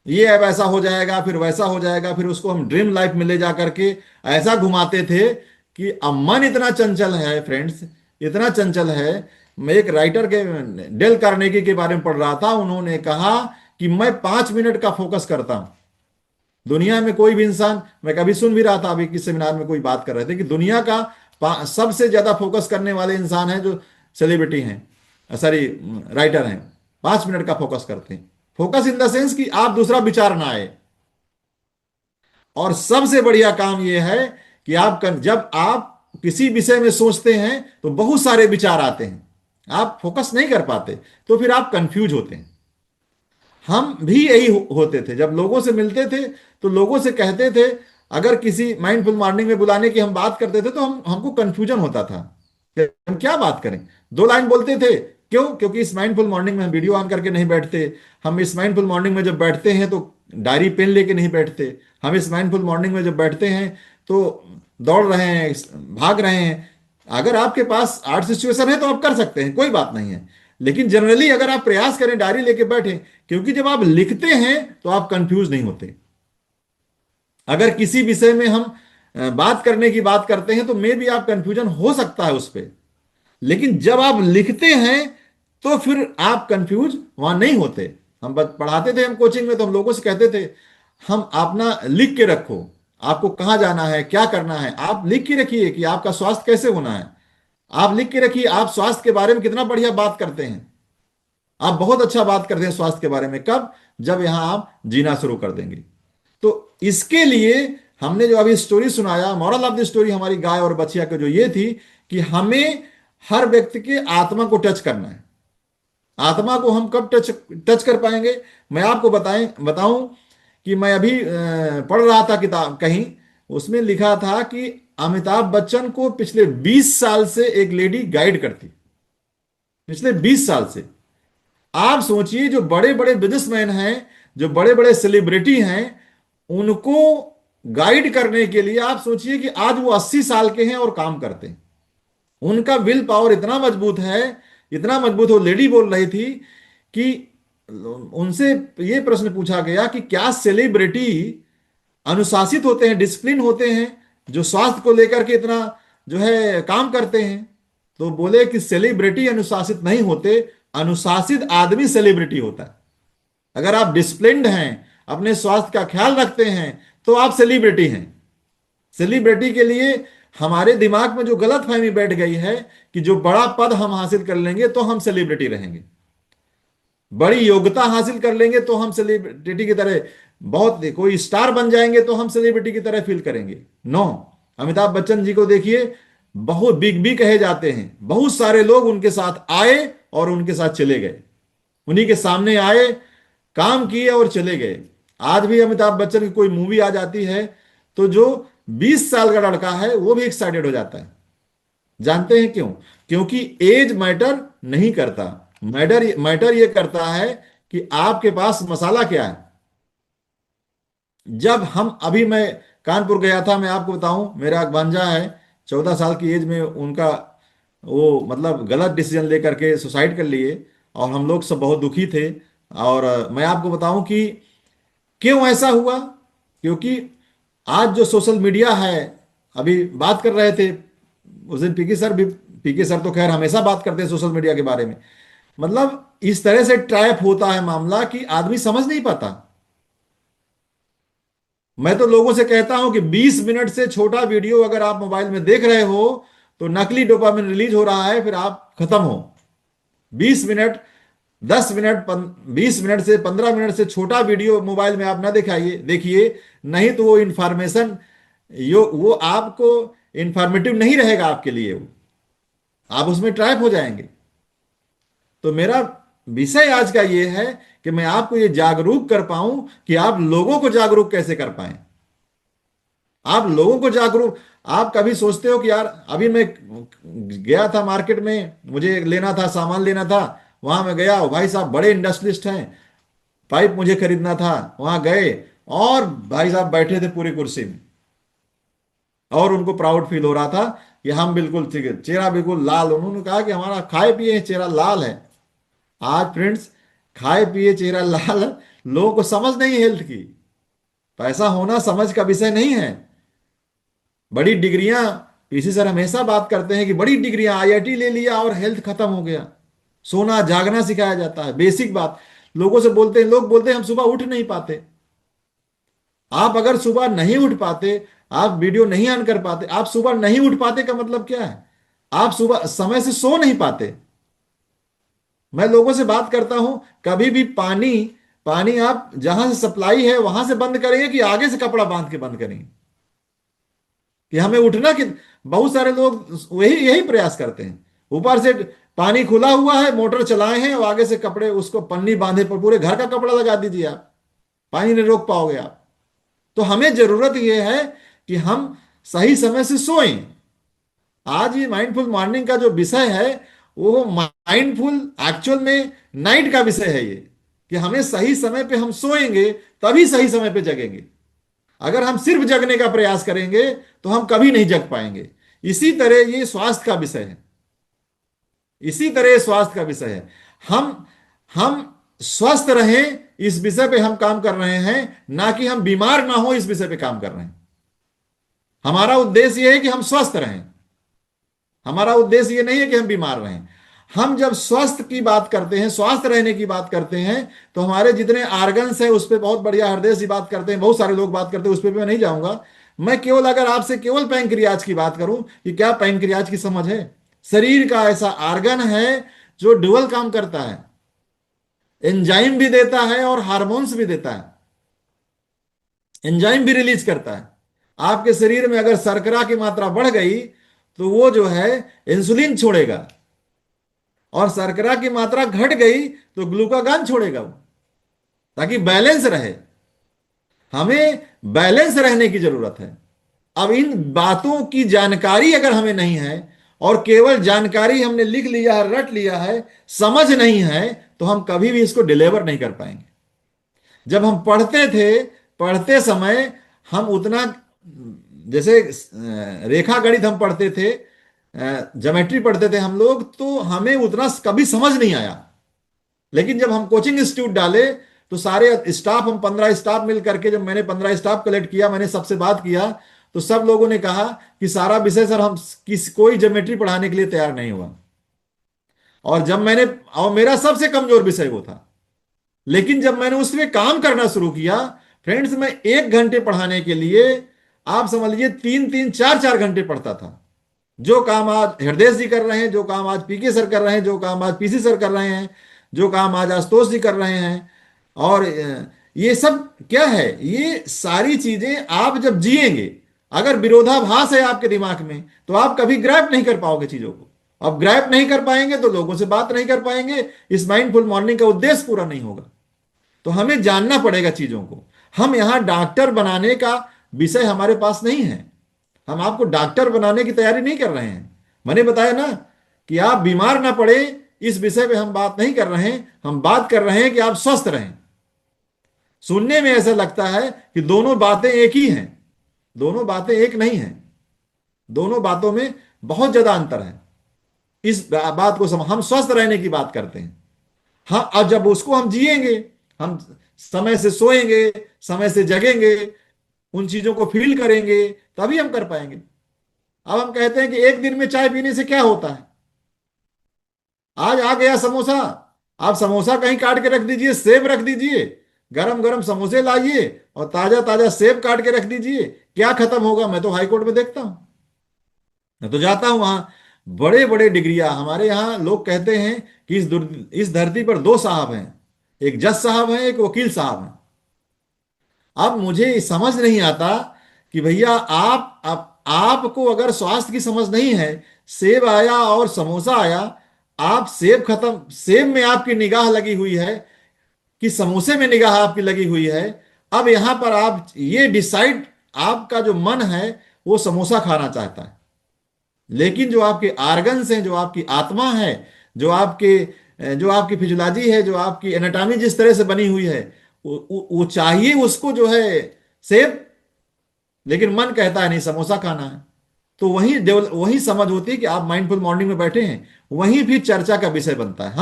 ये अब ऐसा हो जाएगा, फिर वैसा हो जाएगा, फिर उसको हम ड्रीम लाइफ में ले जा करके ऐसा घुमाते थे कि अब मन इतना चंचल है फ्रेंड्स, इतना चंचल है। मैं एक राइटर के, डेल कार्नेगी के बारे में पढ़ रहा था, उन्होंने कहा कि मैं 5 मिनट का फोकस करता हूं। दुनिया में कोई भी इंसान, मैं कभी सुन भी रहा था, अभी किस सेमिनार में कोई बात कर रहे थे कि दुनिया का सबसे ज्यादा फोकस करने वाले इंसान है जो सेलिब्रिटी हैं, सॉरी राइटर हैं, 5 मिनट का फोकस करते हैं। फोकस इन द सेंस कि आप दूसरा विचार ना आए। और सबसे बढ़िया काम यह है कि जब आप किसी विषय में सोचते हैं तो बहुत सारे विचार आते हैं, आप फोकस नहीं कर पाते, तो फिर आप कंफ्यूज होते हैं। हम भी यही होते थे, जब लोगों से मिलते थे तो लोगों से कहते थे, अगर किसी माइंडफुल मॉर्निंग में बुलाने की हम बात करते थे तो हमको कंफ्यूजन होता था कि हम क्या बात करें। 2 लाइन बोलते थे, क्यों? क्योंकि इस माइंडफुल मॉर्निंग में हम वीडियो ऑन करके नहीं बैठते। हम इस माइंडफुल मॉर्निंग में जब बैठते हैं तो डायरी पेन लेके नहीं बैठते। हम इस माइंडफुल मॉर्निंग में जब बैठते हैं तो दौड़ रहे हैं, भाग रहे हैं। अगर आपके पास आर्ट सिचुएशन है तो आप कर सकते हैं, कोई बात नहीं है। लेकिन जनरली अगर आप प्रयास करें डायरी लेके बैठे, क्योंकि जब आप लिखते हैं तो आप कंफ्यूज नहीं होते। अगर किसी विषय में हम बात करने की बात करते हैं तो मे भी आप कंफ्यूजन हो सकता है उस पर, लेकिन जब आप लिखते हैं तो फिर आप कंफ्यूज वहां नहीं होते। हम पढ़ाते थे, हम कोचिंग में, तो हम लोगों से कहते थे, हम अपना लिख के रखो, आपको कहाँ जाना है, क्या करना है, आप लिख के रखिए कि आपका स्वास्थ्य कैसे होना है। आप लिख के रखिए आप स्वास्थ्य के बारे में कितना बढ़िया बात करते हैं, आप बहुत अच्छा बात करते हैं स्वास्थ्य के बारे में। कब? जब यहां आप जीना शुरू कर देंगे। तो इसके लिए हमने जो अभी स्टोरी सुनाया, मॉरल ऑफ द स्टोरी हमारी गाय और बछिया की जो ये थी कि हमें हर व्यक्ति के आत्मा को टच करना है। आत्मा को हम कब टच टच कर पाएंगे? मैं आपको बताऊं कि मैं अभी पढ़ रहा था किताब कहीं, उसमें लिखा था कि अमिताभ बच्चन को पिछले 20 साल से एक लेडी गाइड करती, पिछले 20 साल से। आप सोचिए, जो बड़े बड़े बिजनेसमैन हैं, जो बड़े बड़े सेलिब्रिटी हैं, उनको गाइड करने के लिए आप सोचिए कि आज वो 80 साल के हैं और काम करते हैं। उनका विल पावर इतना मजबूत है, इतना मजबूत। वो लेडी बोल रही थी कि उनसे ये प्रश्न पूछा गया कि क्या सेलिब्रिटी अनुशासित होते हैं, डिसिप्लिन होते हैं, जो स्वास्थ्य को लेकर के इतना जो है काम करते हैं? तो बोले कि सेलिब्रिटी अनुशासित नहीं होते, अनुशासित आदमी सेलिब्रिटी होता है। अगर आप डिसिप्लिन्ड हैं, अपने स्वास्थ्य का ख्याल रखते हैं, तो आप सेलिब्रिटी हैं। सेलिब्रिटी के लिए हमारे दिमाग में जो गलत फहमी बैठ गई है कि जो बड़ा पद हम हासिल कर लेंगे तो हम सेलिब्रिटी रहेंगे, बड़ी योग्यता हासिल कर लेंगे तो हम सेलिब्रिटी की तरह, बहुत कोई स्टार बन जाएंगे तो हम सेलिब्रिटी की तरह फील करेंगे। नो, अमिताभ बच्चन जी को देखिए, बहुत बिग बी कहे जाते हैं, बहुत सारे लोग उनके साथ आए और उनके साथ चले गए, उन्हीं के सामने आए, काम किए और चले गए। आज भी अमिताभ बच्चन की कोई मूवी आ जाती है तो जो 20 साल का लड़का है वो भी एक्साइटेड हो जाता है। जानते हैं क्यों? क्योंकि एज मैटर नहीं करता। मैटर मैटर ये करता है कि आपके पास मसाला क्या है। जब हम अभी मैं कानपुर गया था, मैं आपको बताऊं, मेरा एक भांजा है, 14 साल की एज में उनका वो मतलब गलत डिसीजन लेकर के सुसाइड कर लिए, और हम लोग सब बहुत दुखी थे। और मैं आपको बताऊं कि क्यों ऐसा हुआ। क्योंकि आज जो सोशल मीडिया है, अभी बात कर रहे थे उस दिन पीके सर भी, पीके सर तो खैर हमेशा बात करते हैं सोशल मीडिया के बारे में, मतलब इस तरह से ट्रैप होता है मामला कि आदमी समझ नहीं पाता। मैं तो लोगों से कहता हूं कि 20 मिनट से छोटा वीडियो अगर आप मोबाइल में देख रहे हो तो नकली डोपामिन रिलीज हो रहा है, फिर आप खत्म हो। 20 मिनट, 10 मिनट, 20 मिनट से 15 मिनट से छोटा वीडियो मोबाइल में आप ना दिखाइए, देखिए, नहीं तो वो इंफॉर्मेशन, यो वो आपको इंफॉर्मेटिव नहीं रहेगा आपके लिए, वो आप उसमें ट्रैप हो जाएंगे। तो मेरा विषय आज का ये है कि मैं आपको ये जागरूक कर पाऊं कि आप लोगों को जागरूक कैसे कर पाएं। आप लोगों को जागरूक, आप कभी सोचते हो कि यार अभी मैं गया था मार्केट में, मुझे लेना था, सामान लेना था, वहां मैं गया, भाई साहब बड़े इंडस्ट्रियलिस्ट हैं, पाइप मुझे खरीदना था, वहां गए, और भाई साहब बैठे थे पूरी कुर्सी में, और उनको प्राउड फील हो रहा था कि हम बिल्कुल ठीक है, चेहरा बिल्कुल लाल, उन्होंने कहा कि हमारा खाए पिए चेहरा लाल है। आज फ्रेंड्स, खाए पिए चेहरा लाल है, लोगों को समझ नहीं है हेल्थ की। पैसा होना समझ का विषय नहीं है। बड़ी डिग्रियां, पीसी सर हमेशा बात करते हैं कि बड़ी डिग्रियां, आईआईटी ले लिया और हेल्थ खत्म हो गया। सोना जागना सिखाया जाता है, बेसिक बात। लोगों से बोलते हैं, लोग बोलते हैं हम सुबह उठ नहीं पाते। आप अगर सुबह नहीं उठ पाते, आप वीडियो नहीं ऑन कर पाते, आप सुबह नहीं उठ पाते का मतलब क्या है? आप सुबह समय से सो नहीं पाते। मैं लोगों से बात करता हूं, कभी भी पानी, पानी आप जहां से सप्लाई है वहां से बंद करेंगे कि आगे से कपड़ा बांध के बंद करेंगे कि हमें उठना कि, बहुत सारे लोग वही यही प्रयास करते हैं। ऊपर से पानी खुला हुआ है, मोटर चलाए हैं, और आगे से कपड़े उसको पन्नी बांधे पर पूरे घर का कपड़ा लगा दीजिए, आप पानी नहीं रोक पाओगे आप। तो हमें जरूरत यह है कि हम सही समय से सोएं। आज ये माइंडफुल मॉर्निंग का जो विषय है, वो माइंडफुल एक्चुअल में नाइट का विषय है ये, कि हमें सही समय पे हम सोएंगे तभी सही समय पे जगेंगे। अगर हम सिर्फ जगने का प्रयास करेंगे तो हम कभी नहीं जग पाएंगे। इसी तरह ये स्वास्थ्य का विषय है, इसी तरह स्वास्थ्य का विषय है। हम स्वस्थ रहें इस विषय पे हम काम कर रहे हैं, ना कि हम बीमार ना हो इस विषय पे काम कर रहे हैं। हमारा उद्देश्य यह है कि हम स्वस्थ रहें, हमारा उद्देश्य ये नहीं है कि हम बीमार रहें। हम जब स्वस्थ की बात करते हैं, स्वस्थ रहने की बात करते हैं, तो हमारे जितने आर्गन्स हैं उस पर बहुत बढ़िया हृदय जी बात करते हैं, बहुत सारे लोग बात करते हैं, उस पर मैं नहीं जाऊंगा। मैं केवल अगर आपसे केवल पैंक्रियाज की बात करूं कि क्या पैंक्रियाज की समझ है? शरीर का ऐसा आर्गन है जो डुअल काम करता है, एंजाइम भी देता है और हार्मोन्स भी देता है, एंजाइम भी रिलीज करता है। आपके शरीर में अगर शर्करा की मात्रा बढ़ गई तो वो जो है इंसुलिन छोड़ेगा, और शर्करा की मात्रा घट गई तो ग्लूकागॉन छोड़ेगा वो, ताकि बैलेंस रहे। हमें बैलेंस रहने की जरूरत है। अब इन बातों की जानकारी अगर हमें नहीं है, और केवल जानकारी हमने लिख लिया है, रट लिया है, समझ नहीं है, तो हम कभी भी इसको डिलीवर नहीं कर पाएंगे। जब हम पढ़ते थे, पढ़ते समय हम उतना, जैसे रेखा गणित हम पढ़ते थे, ज्योमेट्री पढ़ते थे हम लोग, तो हमें उतना कभी समझ नहीं आया। लेकिन जब हम कोचिंग इंस्टीट्यूट डाले तो सारे स्टाफ, हम 15 स्टाफ मिल करके, जब मैंने 15 स्टाफ कलेक्ट किया, मैंने सबसे बात किया, तो सब लोगों ने कहा कि सारा विषय सर हम कोई ज्योमेट्री पढ़ाने के लिए तैयार नहीं हुआ। और जब मैंने, और मेरा सबसे कमजोर विषय वो था, लेकिन जब मैंने उस पर काम करना शुरू किया, फ्रेंड्स, मैं 1 घंटे पढ़ाने के लिए, आप समझ लीजिए, 3 3 4 4 घंटे पढ़ता था। जो काम आज हृदय जी कर रहे हैं, जो काम आज पीके सर कर रहे हैं, जो काम आज पीसी सर कर रहे हैं, जो काम आज आशुतोष जी कर रहे हैं, और ये सब क्या है, ये सारी चीजें आप जब जिएंगे, अगर विरोधाभास है आपके दिमाग में तो आप कभी ग्रैब नहीं कर पाओगे चीजों को। अब ग्रैब नहीं कर पाएंगे तो लोगों से बात नहीं कर पाएंगे, इस माइंडफुल मॉर्निंग का उद्देश्य पूरा नहीं होगा। तो हमें जानना पड़ेगा चीजों को। हम यहां डॉक्टर बनाने का विषय हमारे पास नहीं है। हम आपको डॉक्टर बनाने की तैयारी नहीं कर रहे हैं। मैंने बताया ना कि आप बीमार ना पड़े, इस विषय पे हम बात नहीं कर रहे हैं। हम बात कर रहे हैं कि आप स्वस्थ रहें। सुनने में ऐसा लगता है कि दोनों बातें एक ही हैं। दोनों बातें एक नहीं हैं। दोनों बातों में बहुत ज्यादा अंतर है। इस बात को हम स्वस्थ रहने की बात करते हैं। हाँ, और जब उसको हम जिएंगे, हम समय से सोएंगे, समय से जगेंगे, उन चीजों को फील करेंगे, तभी हम कर पाएंगे। अब हम कहते हैं कि एक दिन में चाय पीने से क्या होता है। आज आ गया समोसा, आप समोसा कहीं काट के रख दीजिए, सेब रख दीजिए, गरम गरम समोसे लाइए और ताजा ताजा सेब काट के रख दीजिए, क्या खत्म होगा। मैं तो हाई कोर्ट में देखता हूं, मैं तो जाता हूं वहां। बड़े बड़े डिग्रियां हमारे यहाँ लोग कहते हैं कि इस धरती पर दो साहब हैं, एक जज साहब हैं, एक वकील साहब हैं। अब मुझे समझ नहीं आता कि भैया आपको अगर स्वास्थ्य की समझ नहीं है, सेब आया और समोसा आया, आप सेब खत्म, सेब में आपकी निगाह लगी हुई है कि समोसे में निगाह आपकी लगी हुई है। अब यहां पर आप ये डिसाइड, आपका जो मन है वो समोसा खाना चाहता है, लेकिन जो आपके आर्गन्स हैं, जो आपकी आत्मा है, जो आपकी फिजियोलॉजी है, जो आपकी एनाटॉमी जिस तरह से बनी हुई है, वो चाहिए उसको जो है सेब, लेकिन मन कहता है नहीं समोसा खाना है। तो वही समझ होती है कि आप माइंडफुल मॉर्निंग में बैठे हैं, वहीं भी चर्चा का विषय बनता है।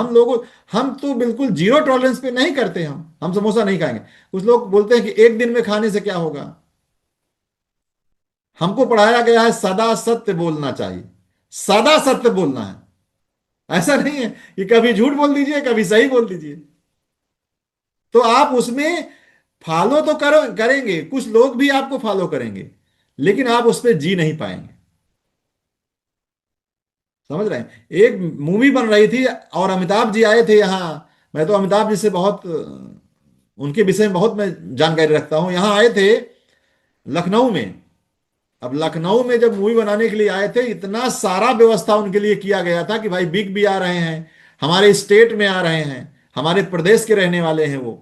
हम तो बिल्कुल जीरो टॉलरेंस पे नहीं करते। हम समोसा नहीं खाएंगे। कुछ लोग बोलते हैं कि एक दिन में खाने से क्या होगा। हमको पढ़ाया गया है सदा सत्य बोलना चाहिए, सदा सत्य बोलना है। ऐसा नहीं है कि कभी झूठ बोल दीजिए, कभी सही बोल दीजिए। तो आप उसमें फॉलो तो करेंगे, कुछ लोग भी आपको फॉलो करेंगे, लेकिन आप उस पर जी नहीं पाएंगे। समझ रहे हैं। एक मूवी बन रही थी और अमिताभ जी आए थे यहाँ। मैं तो अमिताभ जी से बहुत उनके विषय में बहुत मैं जानकारी रखता हूँ। यहाँ आए थे लखनऊ में। अब लखनऊ में जब मूवी बनाने के लिए आए थे, इतना सारा व्यवस्था उनके लिए किया गया था कि भाई बिग भी आ रहे हैं, हमारे स्टेट में आ रहे हैं, हमारे प्रदेश के रहने वाले हैं, वो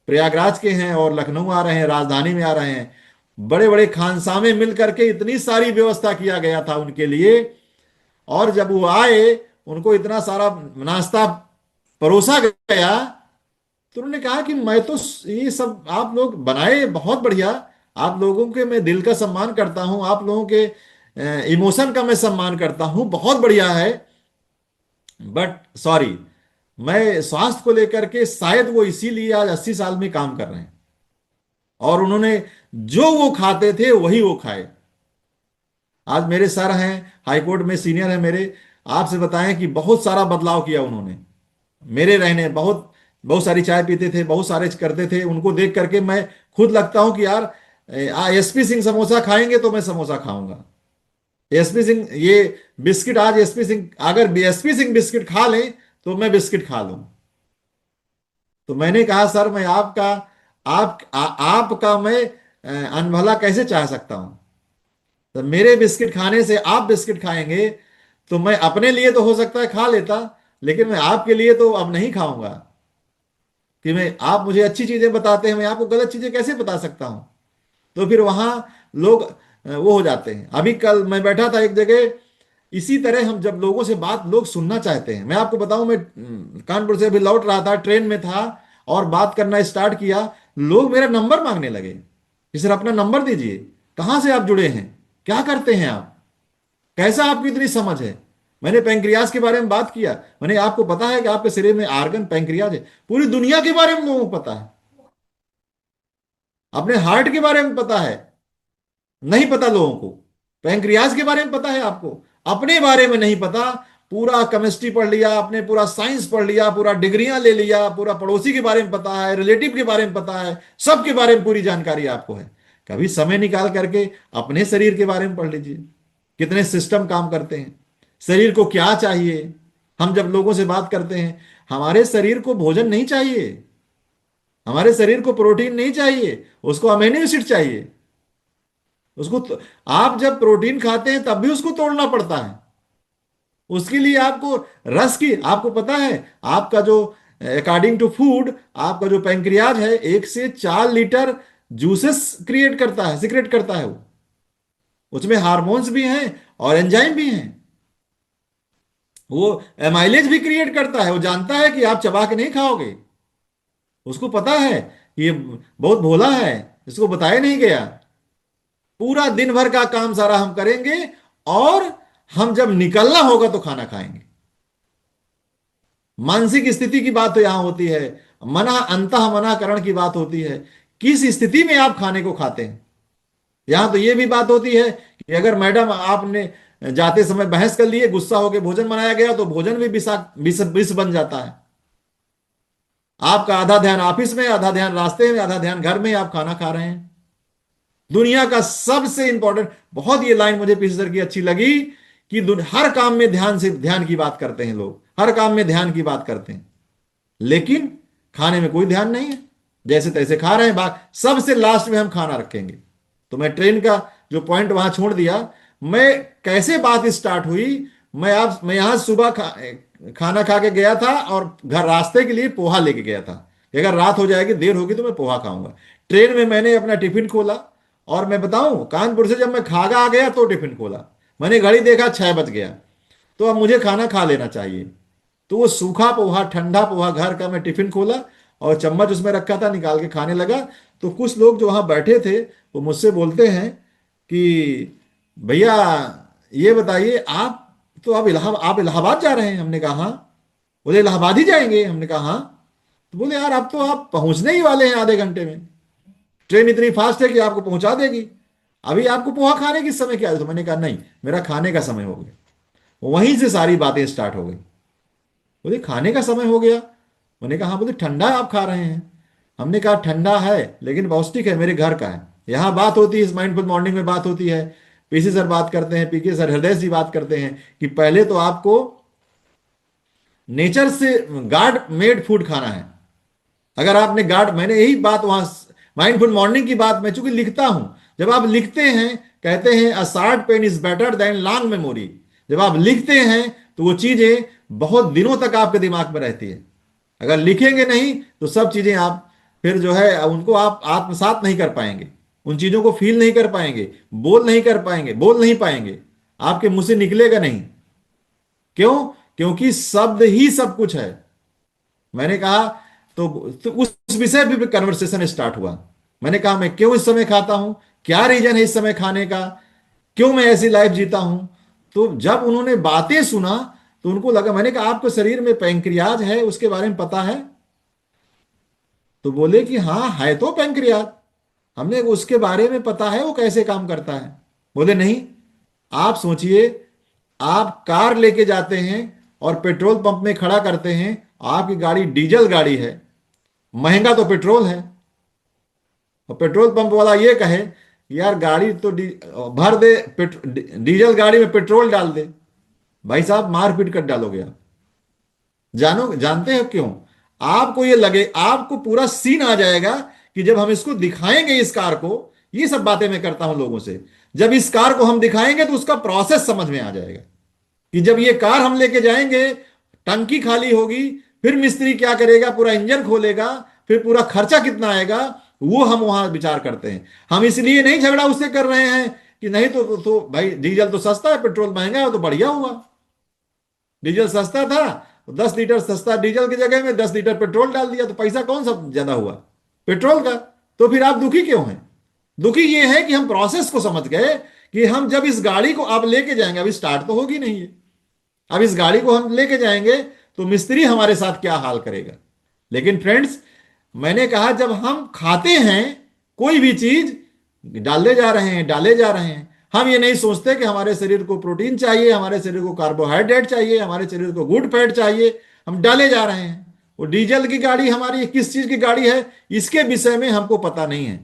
प्रयागराज के हैं और लखनऊ आ रहे हैं, राजधानी में आ रहे हैं। बड़े बड़े खानसामे मिल करके इतनी सारी व्यवस्था किया गया था उनके लिए। और जब वो आए, उनको इतना सारा नाश्ता परोसा गया, तो उन्होंने कहा कि मैं तो ये सब आप लोग बनाए बहुत बढ़िया, आप लोगों के मैं दिल का सम्मान करता हूं, आप लोगों के इमोशन का मैं सम्मान करता हूं, बहुत बढ़िया है, बट सॉरी, मैं स्वास्थ्य को लेकर के शायद वो इसीलिए आज 80 साल में काम कर रहे हैं। और उन्होंने जो वो खाते थे वही वो खाए। आज मेरे सर हैं, हाईकोर्ट में सीनियर है मेरे, आपसे बताएं कि बहुत सारा बदलाव किया उन्होंने। मेरे रहने बहुत बहुत सारी चाय पीते थे, बहुत सारे करते थे, उनको देख करके मैं खुद लगता हूं कि यार एसपी सिंह समोसा खाएंगे तो मैं समोसा खाऊंगा। एसपी सिंह ये बिस्किट, आज एसपी सिंह, अगर एसपी सिंह बिस्किट खा लें तो मैं बिस्किट खा लूं। तो मैंने कहा सर, मैं आपका मैं अनभला कैसे चाह सकता हूं। तो मेरे बिस्किट खाने से आप बिस्किट खाएंगे तो मैं अपने लिए तो हो सकता है खा लेता, लेकिन मैं आपके लिए तो अब नहीं खाऊंगा। कि मैं, आप मुझे अच्छी चीजें बताते हैं, मैं आपको गलत चीजें कैसे बता सकता हूं। तो फिर वहां लोग वो हो जाते हैं। अभी कल मैं बैठा था एक जगह, इसी तरह हम जब लोगों से बात लोग सुनना चाहते हैं। मैं आपको बताऊं, मैं कानपुर से अभी लौट रहा था, ट्रेन में था और बात करना स्टार्ट किया, लोग मेरा नंबर मांगने लगे कि सर अपना नंबर दीजिए, कहां से आप जुड़े हैं, क्या करते हैं आप, कैसा आपकी इतनी समझ है। मैंने पैंक्रियाज के बारे में बात किया। मैंने, आपको पता है कि आपके शरीर में आर्गन पैंक्रियाज है। पूरी दुनिया के बारे में लोगों को पता है, अपने हार्ट के बारे में पता है, नहीं पता लोगों को। पैंक्रियाज के बारे में पता है आपको, अपने बारे में नहीं पता। पूरा केमिस्ट्री पढ़ लिया आपने, पूरा साइंस पढ़ लिया, पूरा डिग्रियां ले लिया, पूरा पड़ोसी के बारे में पता है, रिलेटिव के बारे में पता है, सबके बारे में पूरी जानकारी आपको है। कभी समय निकाल करके अपने शरीर के बारे में पढ़ लीजिए, कितने सिस्टम काम करते हैं, शरीर को क्या चाहिए। हम जब लोगों से बात करते हैं, हमारे शरीर को भोजन नहीं चाहिए, हमारे शरीर को प्रोटीन नहीं चाहिए, उसको अमीनो एसिड चाहिए, उसको आप जब प्रोटीन खाते हैं तब भी उसको तोड़ना पड़ता है। उसके लिए आपको रस की, आपको पता है आपका जो अकॉर्डिंग टू फूड आपका जो पैंक्रियाज है 1 से 4 लीटर जूसेस क्रिएट करता है, सिक्रेट करता है वो। उसमें हार्मोन्स भी हैं और एंजाइम भी हैं। वो एमाइलेज भी क्रिएट करता है। वो जानता है कि आप चबा के नहीं खाओगे। उसको पता है कि ये बहुत भोला है, इसको बताया नहीं गया। पूरा दिन भर का काम सारा हम करेंगे और हम जब निकलना होगा तो खाना खाएंगे। मानसिक स्थिति की बात तो यहां होती है, मना अंतः मनाकरण की बात होती है। किस स्थिति में आप खाने को खाते हैं। यहां तो यह भी बात होती है कि अगर मैडम आपने जाते समय बहस कर लिए, गुस्सा होकर भोजन बनाया गया तो भोजन भी विष बन जाता है। आपका आधा ध्यान ऑफिस में, आधा ध्यान रास्ते में, आधा ध्यान घर में, आप खाना खा रहे हैं। दुनिया का सबसे इंपॉर्टेंट, बहुत ये लाइन मुझे पीछे सर की अच्छी लगी कि हर काम में ध्यान से ध्यान की बात करते हैं लोग, हर काम में ध्यान की बात करते हैं, लेकिन खाने में कोई ध्यान नहीं है। जैसे तैसे खा रहे हैं। बात सबसे लास्ट में हम खाना रखेंगे। तो मैं ट्रेन का जो पॉइंट वहां छोड़ दिया, मैं कैसे बात स्टार्ट हुई। मैं यहां सुबह खाना खा के गया था और घर रास्ते के लिए पोहा लेके गया था कि अगर रात हो जाएगी, देर होगी तो मैं पोहा खाऊंगा। ट्रेन में मैंने अपना टिफिन खोला और मैं बताऊं, कानपुर से जब मैं खागा आ गया तो टिफिन खोला, मैंने घड़ी देखा 6 बज गया, तो अब मुझे खाना खा लेना चाहिए। तो वो सूखा पोहा, ठंडा पोहा घर का मैं टिफिन खोला और चम्मच उसमें रखा था, निकाल के खाने लगा। तो कुछ लोग जो वहां बैठे थे वो मुझसे बोलते हैं कि भैया ये बताइए, आप तो आप इलाहाबाद जा रहे हैं। हमने कहा हाँ। बोले इलाहाबाद ही जाएंगे। हमने कहा हाँ। तो बोले यार अब तो आप पहुंचने ही वाले हैं आधे घंटे में, ट्रेन इतनी फास्ट है कि आपको पहुंचा देगी। अभी आपको पोहा खाने किस समय क्या है? तो मैंने कहा नहीं, मेरा खाने का समय हो गया। वहीं से सारी बातें स्टार्ट हो गई। बोले खाने का समय हो गया? मैंने कहा हाँ। बोले ठंडा आप खा रहे हैं? हमने कहा ठंडा है लेकिन पौष्टिक है, मेरे घर का है। यहाँ बात होती है, इस माइंडफुल मॉर्निंग में बात होती है, पीसी सर बात करते हैं, पीके सर, हृदय जी बात करते हैं कि पहले तो आपको नेचर से गार्ड मेड फूड खाना है। अगर आपने गार्ड, मैंने यही बात वहां माइंडफुल मॉर्निंग की बात मैं चूंकि लिखता हूं, जब आप लिखते हैं, कहते हैं a short pen is better than long memory. जब आप लिखते हैं तो वो चीजें बहुत दिनों तक आपके दिमाग में रहती है। अगर लिखेंगे नहीं तो सब चीजें आप फिर जो है उनको आप आत्मसात नहीं कर पाएंगे, उन चीजों को फील नहीं कर पाएंगे, बोल नहीं कर पाएंगे, बोल नहीं पाएंगे, आपके मुंह से निकलेगा नहीं। क्यों? क्योंकि शब्द ही सब कुछ है। मैंने कहा तो उस विषय पे भी कन्वर्सेशन स्टार्ट हुआ। मैंने कहा मैं क्यों इस समय खाता हूं, क्या रीजन है इस समय खाने का, क्यों मैं ऐसी लाइफ जीता हूं। तो जब उन्होंने बातें सुना तो उनको लगा, मैंने कहा आपको शरीर में पैंक्रियाज है उसके बारे में पता है? तो बोले कि हाँ है तो पैंक्रियाज, हमने उसके बारे में पता है वो कैसे काम करता है। बोले नहीं, आप सोचिए, आप कार लेके जाते हैं और पेट्रोल पंप में खड़ा करते हैं, आपकी गाड़ी डीजल गाड़ी है, महंगा तो पेट्रोल है, और पेट्रोल पंप वाला ये कहे यार गाड़ी तो भर दे, डीजल गाड़ी में पेट्रोल डाल दे, भाई साहब मारपीट कर डालोगे आप। जानो, जानते हो क्यों? आपको ये लगे, आपको पूरा सीन आ जाएगा कि जब हम इसको दिखाएंगे इस कार को, ये सब बातें मैं करता हूं लोगों से, जब इस कार को हम दिखाएंगे तो उसका प्रोसेस समझ में आ जाएगा कि जब ये कार हम लेके जाएंगे, टंकी खाली होगी, फिर मिस्त्री क्या करेगा, पूरा इंजन खोलेगा, फिर पूरा खर्चा कितना आएगा, वो हम वहां विचार करते हैं। हम इसलिए नहीं झगड़ा उससे कर रहे हैं कि नहीं तो भाई डीजल तो सस्ता है, पेट्रोल महंगा है, तो बढ़िया हुआ। डीजल सस्ता था तो 10 लीटर सस्ता डीजल की जगह में 10 लीटर पेट्रोल डाल दिया, तो पैसा कौन सा ज्यादा हुआ? पेट्रोल का। तो फिर आप दुखी क्यों हैं? दुखी ये है कि हम प्रोसेस को समझ गए कि हम जब इस गाड़ी को आप लेके जाएंगे, अभी स्टार्ट तो होगी नहीं है, अब इस गाड़ी को हम लेके जाएंगे तो मिस्त्री हमारे साथ क्या हाल करेगा। लेकिन फ्रेंड्स, मैंने कहा जब हम खाते हैं कोई भी चीज, डाले जा रहे हैं, डाले जा रहे हैं, हम ये नहीं सोचते कि हमारे शरीर को प्रोटीन चाहिए, हमारे शरीर को कार्बोहाइड्रेट चाहिए, हमारे शरीर को गुड फैट चाहिए, हम डाले जा रहे हैं। वो डीजल की गाड़ी हमारी किस चीज की गाड़ी है, इसके विषय में हमको पता नहीं है।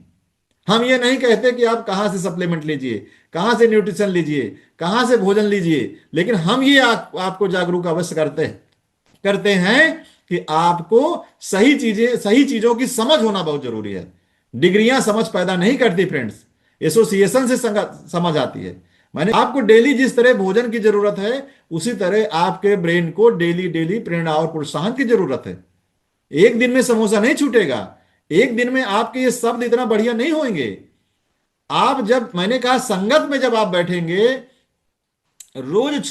हम ये नहीं कहते कि आप कहां से सप्लीमेंट लीजिए, कहां से न्यूट्रिशन लीजिए, कहां से भोजन लीजिए, लेकिन हम ये आपको जागरूक अवश्य करते हैं कि आपको सही चीजों की समझ होना बहुत जरूरी है। डिग्रियां समझ पैदा नहीं करती फ्रेंड्स, एसोसिएशन से समझ आती है। मैंने आपको डेली जिस तरह भोजन की जरूरत है, उसी तरह आपके ब्रेन को डेली डेली प्रेरणा और प्रोत्साहन की जरूरत है। एक दिन में समोसा नहीं छूटेगा, एक दिन में आपके ये शब्द इतना बढ़िया नहीं होंगे। आप जब, मैंने कहा संगत में जब आप बैठेंगे, रोज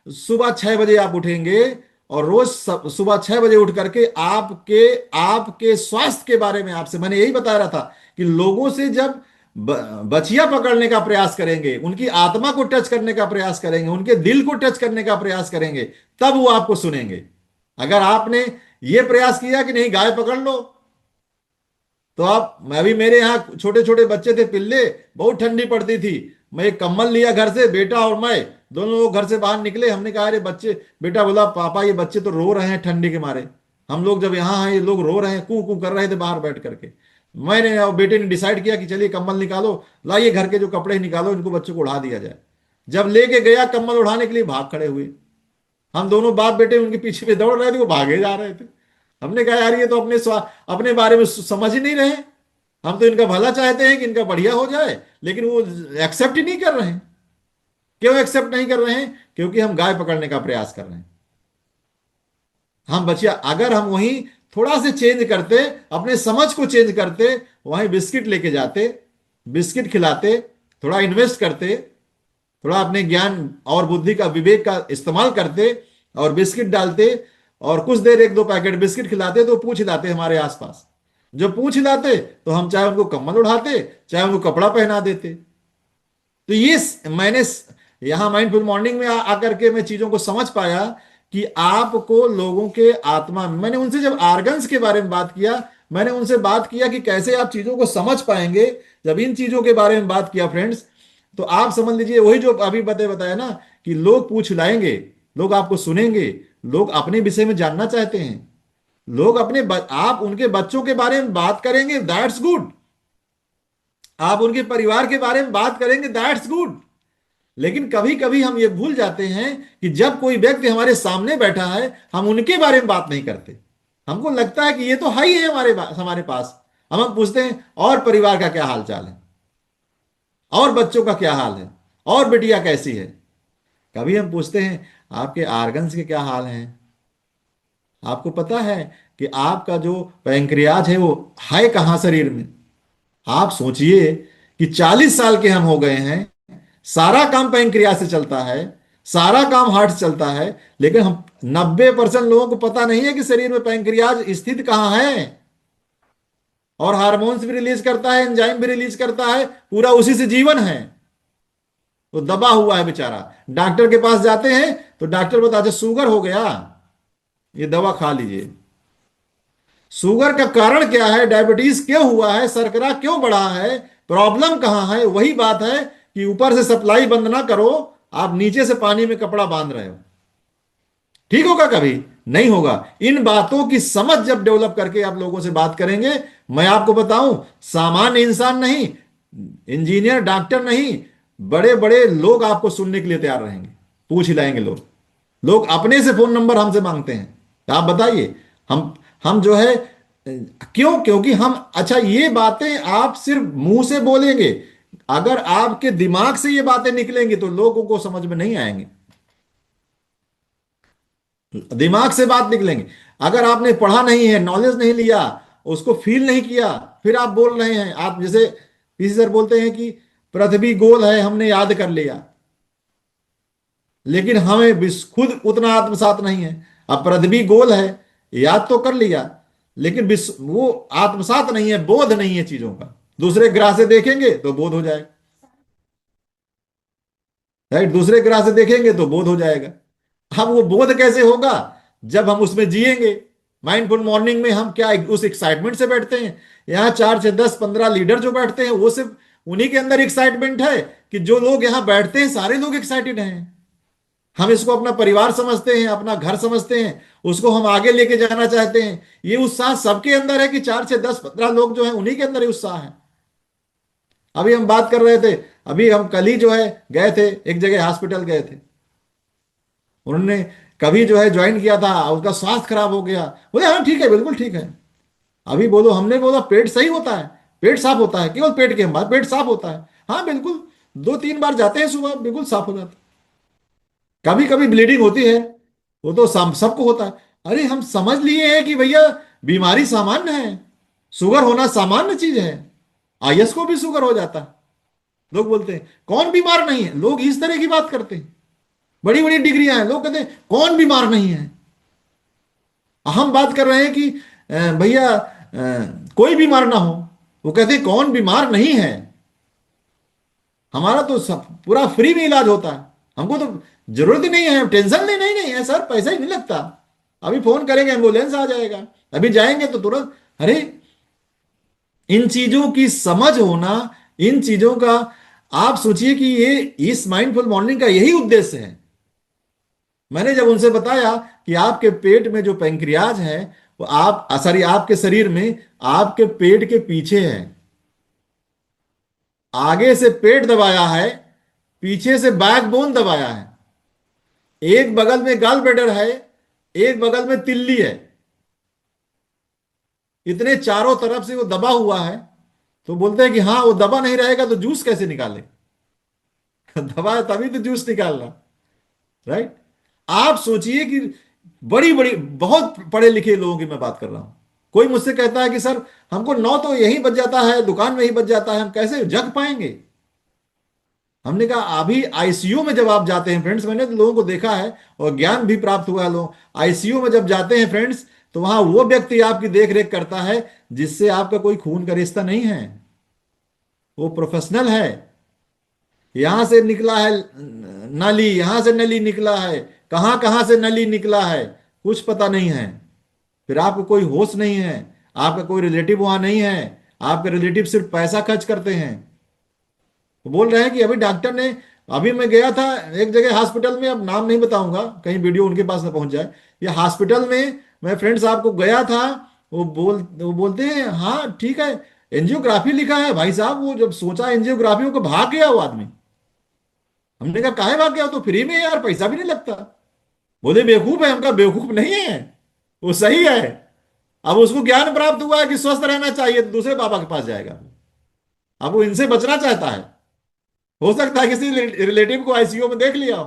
सुबह 6 बजे आप उठेंगे, और रोज सुबह 6 बजे उठ करके आपके आपके स्वास्थ्य के बारे में, आपसे मैंने यही बता रहा था कि लोगों से जब बचिया पकड़ने का प्रयास करेंगे, उनकी आत्मा को टच करने का प्रयास करेंगे, उनके दिल को टच करने का प्रयास करेंगे, तब वो आपको सुनेंगे। अगर आपने ये प्रयास किया कि नहीं गाय पकड़ लो, तो आप, मैं अभी, मेरे यहाँ छोटे छोटे बच्चे थे, पिल्ले, बहुत ठंडी पड़ती थी, मैं एक कंबल लिया घर से, बेटा और मैं दोनों लोग घर से बाहर निकले। हमने कहा अरे बच्चे, बेटा बोला पापा ये बच्चे तो रो रहे हैं ठंडी के मारे, हम लोग जब यहाँ हैं ये लोग रो रहे हैं, कू कू कर रहे थे बाहर बैठ करके। मैंने और बेटे ने डिसाइड किया कि चलिए कंबल निकालो, लाइए घर के जो कपड़े निकालो, इनको बच्चों को उड़ा दिया जाए। जब लेके गया कंबल उड़ाने के लिए, भाग खड़े हुए। हम दोनों बाप बेटे उनके पीछे पे दौड़ रहे थे, वो भागे जा रहे थे। हमने कहा यार ये तो अपने बारे में समझ ही नहीं रहे, हम तो इनका भला चाहते हैं कि इनका बढ़िया हो जाए, लेकिन वो एक्सेप्ट ही नहीं कर रहे हैं। क्यों एक्सेप्ट नहीं कर रहे हैं? क्योंकि हम गाय पकड़ने का प्रयास कर रहे हैं। हम बचिया, अगर हम वहीं थोड़ा से चेंज करते, अपने समझ को चेंज करते, वहीं बिस्किट लेके जाते, बिस्किट खिलाते, थोड़ा इन्वेस्ट करते, थोड़ा अपने ज्ञान और बुद्धि का, विवेक का इस्तेमाल करते, और बिस्किट डालते, और कुछ देर 1-2 पैकेट बिस्किट खिलाते, तो पूछ हिलाते हमारे आसपास। जो पूछ हिलाते तो हम चाहे उनको कम्बल उड़ाते, चाहे उनको कपड़ा पहना देते। तो ये मैंने यहां माइंडफुल मॉर्निंग में आकर के मैं चीजों को समझ पाया कि आपको लोगों के आत्मा, मैंने उनसे जब आर्गन्स के बारे में बात किया, मैंने उनसे बात किया कि कैसे आप चीजों को समझ पाएंगे। जब इन चीजों के बारे में बात किया फ्रेंड्स, तो आप समझ लीजिए वही जो अभी बताया ना, कि लोग पूछ लाएंगे, लोग आपको सुनेंगे, लोग अपने विषय में जानना चाहते हैं, लोग आप उनके बच्चों के बारे में बात करेंगे, दैट्स गुड। आप उनके परिवार के बारे में बात करेंगे, दैट्स गुड। लेकिन कभी कभी हम ये भूल जाते हैं कि जब कोई व्यक्ति हमारे सामने बैठा है, हम उनके बारे में बात नहीं करते। हमको लगता है कि ये तो है ही है हमारे पास। हम पूछते हैं और परिवार का क्या हाल चाल है, और बच्चों का क्या हाल है, और बिटिया कैसी है। कभी हम पूछते हैं आपके आर्गन्स के क्या हाल हैं। आपको पता है कि आपका जो पैंक्रियाज है वो है कहां शरीर में? आप सोचिए कि 40 साल के हम हो गए हैं, सारा काम पैंक्रियाज से चलता है, सारा काम हार्ट से चलता है, लेकिन हम 90% लोगों को पता नहीं है कि शरीर में पैंक्रियाज स्थित कहां है। और हार्मोन्स भी रिलीज करता है, एंजाइम भी रिलीज करता है, पूरा उसी से जीवन है। वो दबा हुआ है बेचारा। डॉक्टर के पास जाते हैं तो डॉक्टर बताता है शुगर हो गया, ये दवा खा लीजिए। शुगर का कारण क्या है, डायबिटीज क्यों हुआ है, शर्करा क्यों बढ़ा है, प्रॉब्लम कहां है? वही बात है कि ऊपर से सप्लाई बंद ना करो, आप नीचे से पानी में कपड़ा बांध रहे हो। ठीक होगा? कभी नहीं होगा। इन बातों की समझ जब डेवलप करके आप लोगों से बात करेंगे, मैं आपको बताऊं, सामान्य इंसान नहीं, इंजीनियर, डॉक्टर नहीं, बड़े बड़े लोग आपको सुनने के लिए तैयार रहेंगे। पूछ हिलाएंगे लोग अपने से फोन नंबर हमसे मांगते हैं, तो आप बताइए हम जो है क्यों? क्योंकि हम, अच्छा ये बातें आप सिर्फ मुंह से बोलेंगे, अगर आपके दिमाग से ये बातें निकलेंगी तो लोगों को समझ में नहीं आएंगे। दिमाग से बात निकलेंगे। अगर आपने पढ़ा नहीं है, नॉलेज नहीं लिया, उसको फील नहीं किया, फिर आप बोल रहे हैं, आप जैसे पीसी सर बोलते हैं कि पृथ्वी गोल है, हमने याद कर लिया, लेकिन हमें खुद उतना आत्मसात नहीं है। अब पृथ्वी गोल है, याद तो कर लिया, लेकिन वो आत्मसात नहीं है, बोध नहीं है चीजों का। दूसरे ग्रह से देखेंगे तो बोध हो जाएगा, राइट? दूसरे ग्रह से देखेंगे तो बोध हो जाएगा। अब वो बोध कैसे होगा? जब हम उसमें जिएंगे। माइंडफुल मॉर्निंग में हम क्या उस एक्साइटमेंट से बैठते हैं? यहाँ 4 से 10 15 लीडर जो बैठते हैं, वो सिर्फ उन्हीं के अंदर एक्साइटमेंट है कि जो लोग यहाँ बैठते हैं सारे लोग एक्साइटेड हैं। हम इसको अपना परिवार समझते हैं, अपना घर समझते हैं, उसको हम आगे लेके जाना चाहते हैं। ये उत्साह सबके अंदर है कि 4 से 10 15 लोग जो हैं उन्हीं के अंदर ये उत्साह है। अभी हम बात कर रहे थे, अभी हम कल ही जो है गए थे एक जगह, हॉस्पिटल गए थे। उन्होंने कभी जो है ज्वाइन किया था, उसका स्वास्थ्य खराब हो गया। बोले हाँ ठीक है, बिल्कुल ठीक है। अभी बोलो, हमने बोला पेट सही होता है, पेट साफ होता है, केवल पेट के बाद पेट साफ होता है। हाँ बिल्कुल, 2-3 बार जाते हैं सुबह, बिल्कुल साफ हो जाता है। कभी कभी ब्लीडिंग होती है, वो तो सबको होता है। अरे हम समझ लिए हैं कि भैया बीमारी सामान्य है, शुगर होना सामान्य चीज है, आईएस को भी शुगर हो जाता है। लोग बोलते हैं कौन बीमार नहीं है, लोग इस तरह की बात करते हैं। बड़ी बड़ी डिग्रियां हैं, लोग कहते हैं कौन बीमार नहीं है। हम बात कर रहे हैं कि भैया कोई बीमार ना हो, वो कहते हैं कौन बीमार नहीं है। हमारा तो सब पूरा फ्री में इलाज होता है, हमको तो जरूरत ही नहीं है, टेंशन नहीं, नहीं नहीं है सर, पैसा ही नहीं लगता। अभी फोन करेंगे एम्बुलेंस आ जाएगा, अभी जाएंगे तो तुरंत। अरे इन चीजों की समझ होना, इन चीजों का, आप सोचिए कि ये इस माइंडफुल मॉर्निंग का यही उद्देश्य है। मैंने जब उनसे बताया कि आपके पेट में जो पैंक्रियाज है वो आप सॉरी आपके शरीर में आपके पेट के पीछे है, आगे से पेट दबाया है, पीछे से बैकबोन दबाया है, एक बगल में गॉल ब्लैडर है, एक बगल में तिल्ली है, इतने चारों तरफ से वो दबा हुआ है। तो बोलते हैं कि हाँ वो दबा नहीं रहेगा तो जूस कैसे निकाले? दबा है तभी तो जूस निकालना, राइट। आप सोचिए कि बड़ी बड़ी बहुत पढ़े लिखे लोगों की मैं बात कर रहा हूं। कोई मुझसे कहता है कि सर हमको 9 तो यही बच जाता है, दुकान में ही बच जाता है, हम कैसे जग पाएंगे? हमने कहा अभी आईसीयू में जब आप जाते हैं फ्रेंड्स, मैंने तो लोगों को देखा है और ज्ञान भी प्राप्त हुआ है, लोग आईसीयू में जब जाते हैं फ्रेंड्स, तो वहां वो व्यक्ति आपकी देख रेख करता है जिससे आपका कोई खून का रिश्ता नहीं है, वो प्रोफेशनल है। यहां से निकला है नली, यहां से नली निकला है, कहां कहां से नली निकला है कुछ पता नहीं है। फिर आपको कोई होश नहीं है, आपका कोई रिलेटिव वहां नहीं है, आपके रिलेटिव सिर्फ पैसा खर्च करते हैं। तो बोल रहे हैं कि अभी डॉक्टर ने, अभी मैं गया था एक जगह हॉस्पिटल में, अब नाम नहीं बताऊंगा कहीं वीडियो उनके पास ना पहुंच जाए, ये हॉस्पिटल में मैं फ्रेंड साहब को गया था। वो बोलते हैं हाँ ठीक है, एंजियोग्राफी लिखा है। भाई साहब वो जब सोचा एंजियोग्राफी को, भाग गया वो आदमी। हमने कहा काहे भाग गया? तो फ्री में है यार, पैसा भी नहीं लगता। बोले बेवकूफ है, हमका बेवकूफ नहीं है, वो सही है। अब उसको ज्ञान प्राप्त हुआ है कि स्वस्थ रहना चाहिए, तो दूसरे बाबा के पास जाएगा। अब वो इनसे बचना चाहता है, हो सकता है किसी रिलेटिव को आईसीयू में देख लिया हो।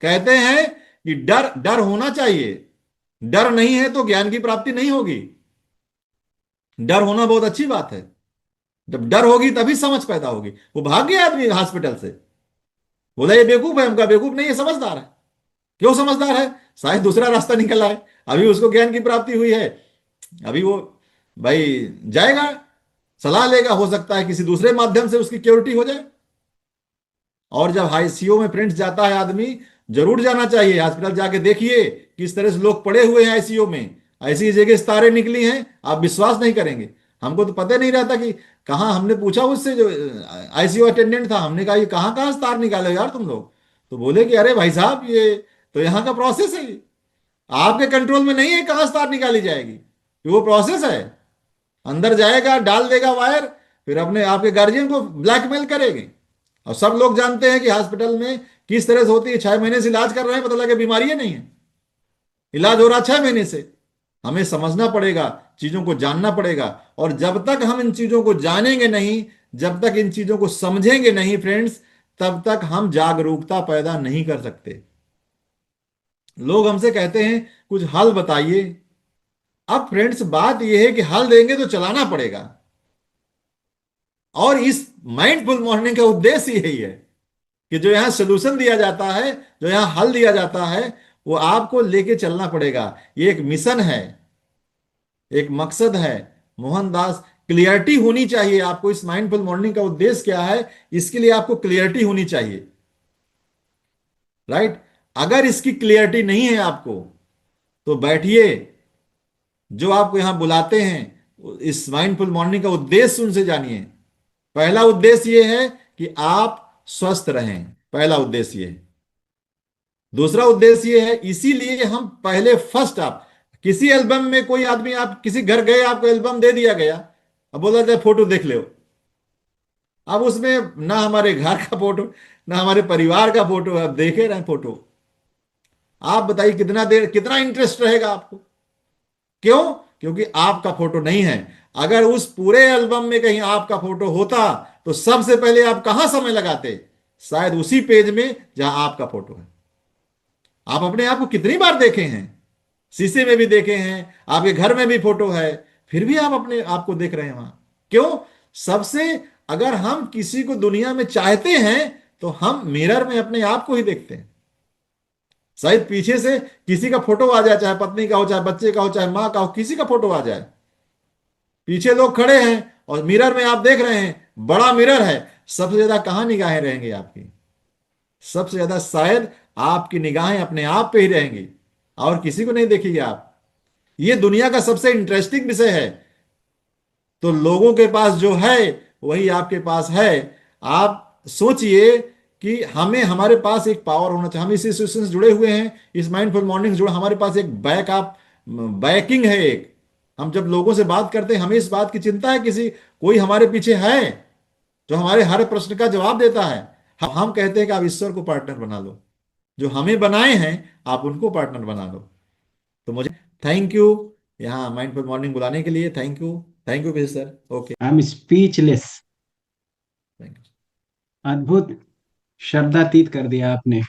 कहते हैं कि डर डर होना चाहिए, डर नहीं है तो ज्ञान की प्राप्ति नहीं होगी। डर होना बहुत अच्छी बात है, जब डर होगी तभी समझ पैदा होगी। वो भाग गया आदमी हॉस्पिटल से, बोला ये बेवकूफ है, हमका बेवकूफ नहीं है, समझदार है। क्यों समझदार है? शायद दूसरा रास्ता निकल आए, अभी उसको ज्ञान की प्राप्ति हुई है, अभी वो भाई जाएगा, सलाह लेगा, हो सकता है किसी दूसरे माध्यम से उसकी क्योरिटी हो जाए। और जब आईसीयू में फ्रेंड्स जाता है आदमी, जरूर जाना चाहिए हॉस्पिटल, जाके देखिए किस तरह से लोग पड़े हुए हैं आईसीयू में। ऐसी जगह से तारे निकली हैं, आप विश्वास नहीं करेंगे। हमको तो पता नहीं रहता कि कहाँ, हमने पूछा उससे जो आईसीयू अटेंडेंट था, हमने कहा ये कहाँ कहाँ से तार निकाले यार तुम लोग? तो बोले कि अरे भाई साहब ये तो यहाँ का प्रोसेस है, आपके कंट्रोल में नहीं है कहाँ से तार निकाली जाएगी, ये वो प्रोसेस है। अंदर जाएगा, डाल देगा वायर, फिर अपने आपके गार्जियन को ब्लैकमेल करेंगे। और सब लोग जानते हैं कि हॉस्पिटल में किस तरह से होती है। 6 महीने से इलाज कर रहे हैं, पता लगे बीमारी है नहीं है, इलाज हो रहा 6 महीने से। हमें समझना पड़ेगा, चीजों को जानना पड़ेगा। और जब तक हम इन चीजों को जानेंगे नहीं, जब तक इन चीजों को समझेंगे नहीं फ्रेंड्स, तब तक हम जागरूकता पैदा नहीं कर सकते। लोग हमसे कहते हैं कुछ हल बताइए। अब फ्रेंड्स बात यह है कि हल देंगे तो चलाना पड़ेगा, और इस माइंडफुल मॉर्निंग का उद्देश्य यही है कि जो यहां सोल्यूशन दिया जाता है, जो यहां हल दिया जाता है, वो आपको लेके चलना पड़ेगा। ये एक मिशन है, एक मकसद है। मोहनदास, क्लियरिटी होनी चाहिए आपको, इस माइंडफुल मॉर्निंग का उद्देश्य क्या है, इसके लिए आपको क्लियरिटी होनी चाहिए, राइट। अगर इसकी क्लियरिटी नहीं है आपको, तो बैठिए, जो आपको यहां बुलाते हैं इस माइंडफुल मॉर्निंग का उद्देश्य उनसे जानिए। पहला उद्देश्य यह है कि आप स्वस्थ रहें, पहला उद्देश्य यह है। दूसरा उद्देश्य यह है, इसीलिए हम पहले फर्स्ट, आप किसी एल्बम में, कोई आदमी, आप किसी घर गए, आपको एल्बम दे दिया गया, अब बोला जाए फोटो देख लो। अब उसमें ना हमारे घर का फोटो, ना हमारे परिवार का फोटो है, अब देखे रहे फोटो। आप बताइए कितना देर, कितना इंटरेस्ट रहेगा आपको? क्यों? क्योंकि आपका फोटो नहीं है। अगर उस पूरे एल्बम में कहीं आपका फोटो होता तो सबसे पहले आप कहां समय लगाते? शायद उसी पेज में जहां आपका फोटो है। आप अपने आप को कितनी बार देखे हैं? शीशे में भी देखे हैं, आपके घर में भी फोटो है, फिर भी आप अपने आप को देख रहे हैं वहां। क्यों? सबसे, अगर हम किसी को दुनिया में चाहते हैं तो हम मिरर में अपने आप को ही देखते हैं। शायद पीछे से किसी का फोटो आ जाए, चाहे पत्नी का हो, चाहे बच्चे का हो, चाहे माँ का हो, किसी का फोटो आ जाए, पीछे लोग खड़े हैं और मिरर में आप देख रहे हैं, बड़ा मिरर है, सबसे ज्यादा कहां निगाहें रहेंगी आपकी? सबसे ज्यादा शायद आपकी निगाहें अपने आप पे ही रहेंगी, और किसी को नहीं देखेंगे आप। ये दुनिया का सबसे इंटरेस्टिंग विषय है। तो लोगों के पास जो है वही आपके पास है। आप सोचिए कि हमें, हमारे पास एक पावर होना चाहिए। हम इस इंस्टीट्यूशन से जुड़े हुए हैं, इस माइंडफुल मॉर्निंग से जुड़े, हमारे पास एक बैकअप, बैकिंग है एक। हम जब लोगों से बात करते हैं, हमें इस बात की चिंता है, किसी कोई हमारे पीछे है जो हमारे हर प्रश्न का जवाब देता है। हम कहते हैं कि आप ईश्वर को पार्टनर बना लो, जो हमें बनाए हैं आप उनको पार्टनर बना लो। तो मुझे, थैंक यू यहाँ माइंडफुल मॉर्निंग बुलाने के लिए। Thank you, thank you sir. Okay. I am speechless. Thank you. अद्भुत, शब्दातीत कर दिया आपने।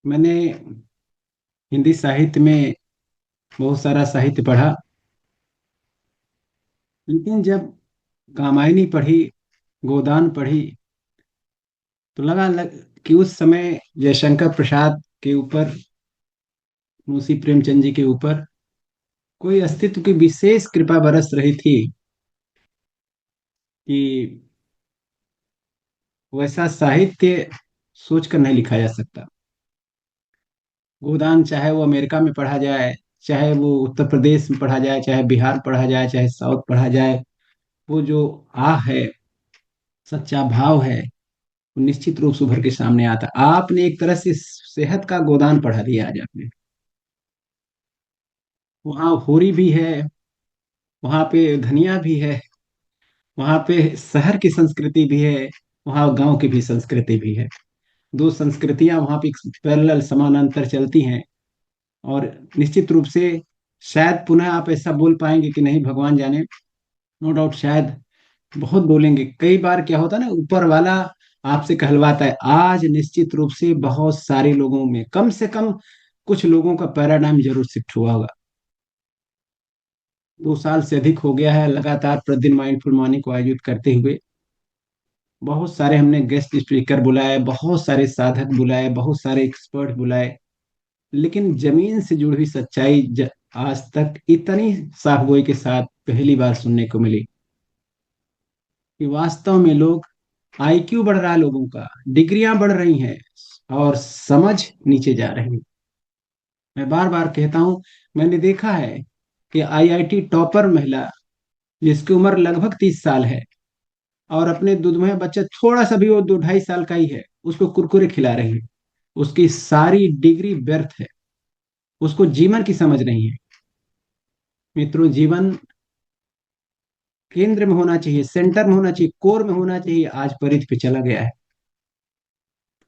मैंने हिंदी साहित्य में बहुत सारा साहित्य पढ़ा, लेकिन जब कामायनी पढ़ी, गोदान पढ़ी, तो कि उस समय जयशंकर प्रसाद के ऊपर, मुंशी प्रेमचंद जी के ऊपर कोई अस्तित्व की विशेष कृपा बरस रही थी कि वैसा साहित्य सोचकर नहीं लिखा जा सकता। गोदान चाहे वो अमेरिका में पढ़ा जाए, चाहे वो उत्तर प्रदेश में पढ़ा जाए, चाहे बिहार पढ़ा जाए, चाहे साउथ पढ़ा जाए, वो जो आह है, सच्चा भाव है, वो निश्चित रूप से उभर के सामने आता। आपने एक तरह से सेहत का गोदान पढ़ा दिया आज आपने। वहाँ होरी भी है, वहाँ पे धनिया भी है, वहाँ पे शहर की संस्कृति भी है, वहाँ गांव की भी संस्कृति भी है। दो संस्कृतियां वहाँ पे पैरेलल, समानांतर चलती हैं। और निश्चित रूप से शायद पुनः आप ऐसा बोल पाएंगे कि नहीं, भगवान जाने। नो डाउट, शायद बहुत बोलेंगे। कई बार क्या होता है ना, ऊपर वाला आपसे कहलवाता है। आज निश्चित रूप से बहुत सारे लोगों में, कम से कम कुछ लोगों का पैराडाइम जरूर शिफ्ट हुआ होगा। 2 साल से अधिक हो गया है लगातार प्रतिदिन माइंडफुल मॉर्निंग को आयोजित करते हुए। बहुत सारे हमने गेस्ट स्पीकर बुलाए, बहुत सारे साधक बुलाए, बहुत सारे एक्सपर्ट बुलाए, लेकिन जमीन से जुड़ी हुई सच्चाई आज तक इतनी साफगोई के साथ पहली बार सुनने को मिली कि वास्तव में लोग, आईक्यू बढ़ रहा है लोगों का, डिग्रियां बढ़ रही हैं, और समझ नीचे जा रही है। मैं बार बार कहता हूं, मैंने देखा है कि आईआईटी टॉपर महिला, जिसकी उम्र लगभग 30 साल है, और अपने दुधमय बच्चा थोड़ा सा भी, वो 2 ढाई साल का ही है, उसको कुरकुरे खिला रही है। उसकी सारी डिग्री व्यर्थ है। उसको जीवन की समझ नहीं है। मित्रों, जीवन केंद्र में होना चाहिए, सेंटर में होना चाहिए, कोर में होना चाहिए। आज परिधि पे चला गया है।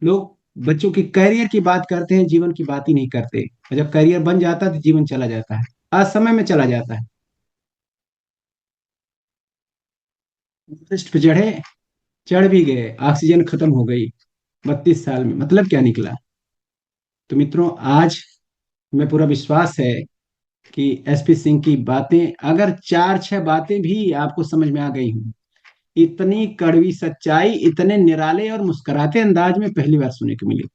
लोग बच्चों की करियर की बात करते हैं, जीवन की बात ही नहीं करते। और जब करियर बन जाता है तो जीवन चला जाता है, असमय में चला जाता है। एवरेस्ट पे चढ़े, चढ़ भी गए, ऑक्सीजन खत्म हो गई। 32 साल में मतलब क्या निकला? तो मित्रों, आज हमें पूरा विश्वास है कि एसपी सिंह की बातें, अगर 4-6 बातें भी आपको समझ में आ गई हों, इतनी कड़वी सच्चाई इतने निराले और मुस्कुराते अंदाज में पहली बार सुनने को मिली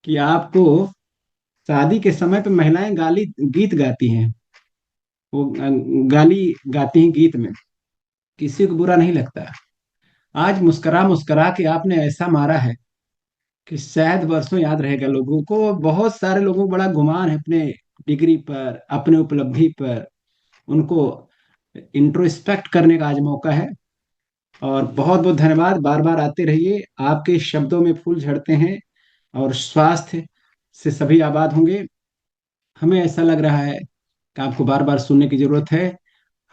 कि आपको शादी के समय पे महिलाएं गाली गीत गाती हैं, वो गाली गाती हैं गीत में, किसी को बुरा नहीं लगता। आज मुस्कुरा मुस्कुरा के आपने ऐसा मारा है कि शायद वर्षों याद रहेगा लोगों को। बहुत सारे लोगों को बड़ा गुमान है अपने डिग्री पर, अपने उपलब्धि पर। उनको इंट्रोस्पेक्ट करने का आज मौका है। और बहुत बहुत धन्यवाद। बार बार आते रहिए, आपके शब्दों में फूल झड़ते हैं, और स्वास्थ्य से सभी आबाद होंगे। हमें ऐसा लग रहा है कि आपको बार बार सुनने की जरूरत है।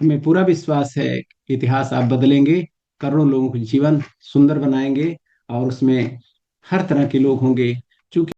हमें पूरा विश्वास है कि इतिहास आप बदलेंगे, करोड़ों लोगों के जीवन सुंदर बनाएंगे, और उसमें हर तरह के लोग होंगे। चूंकि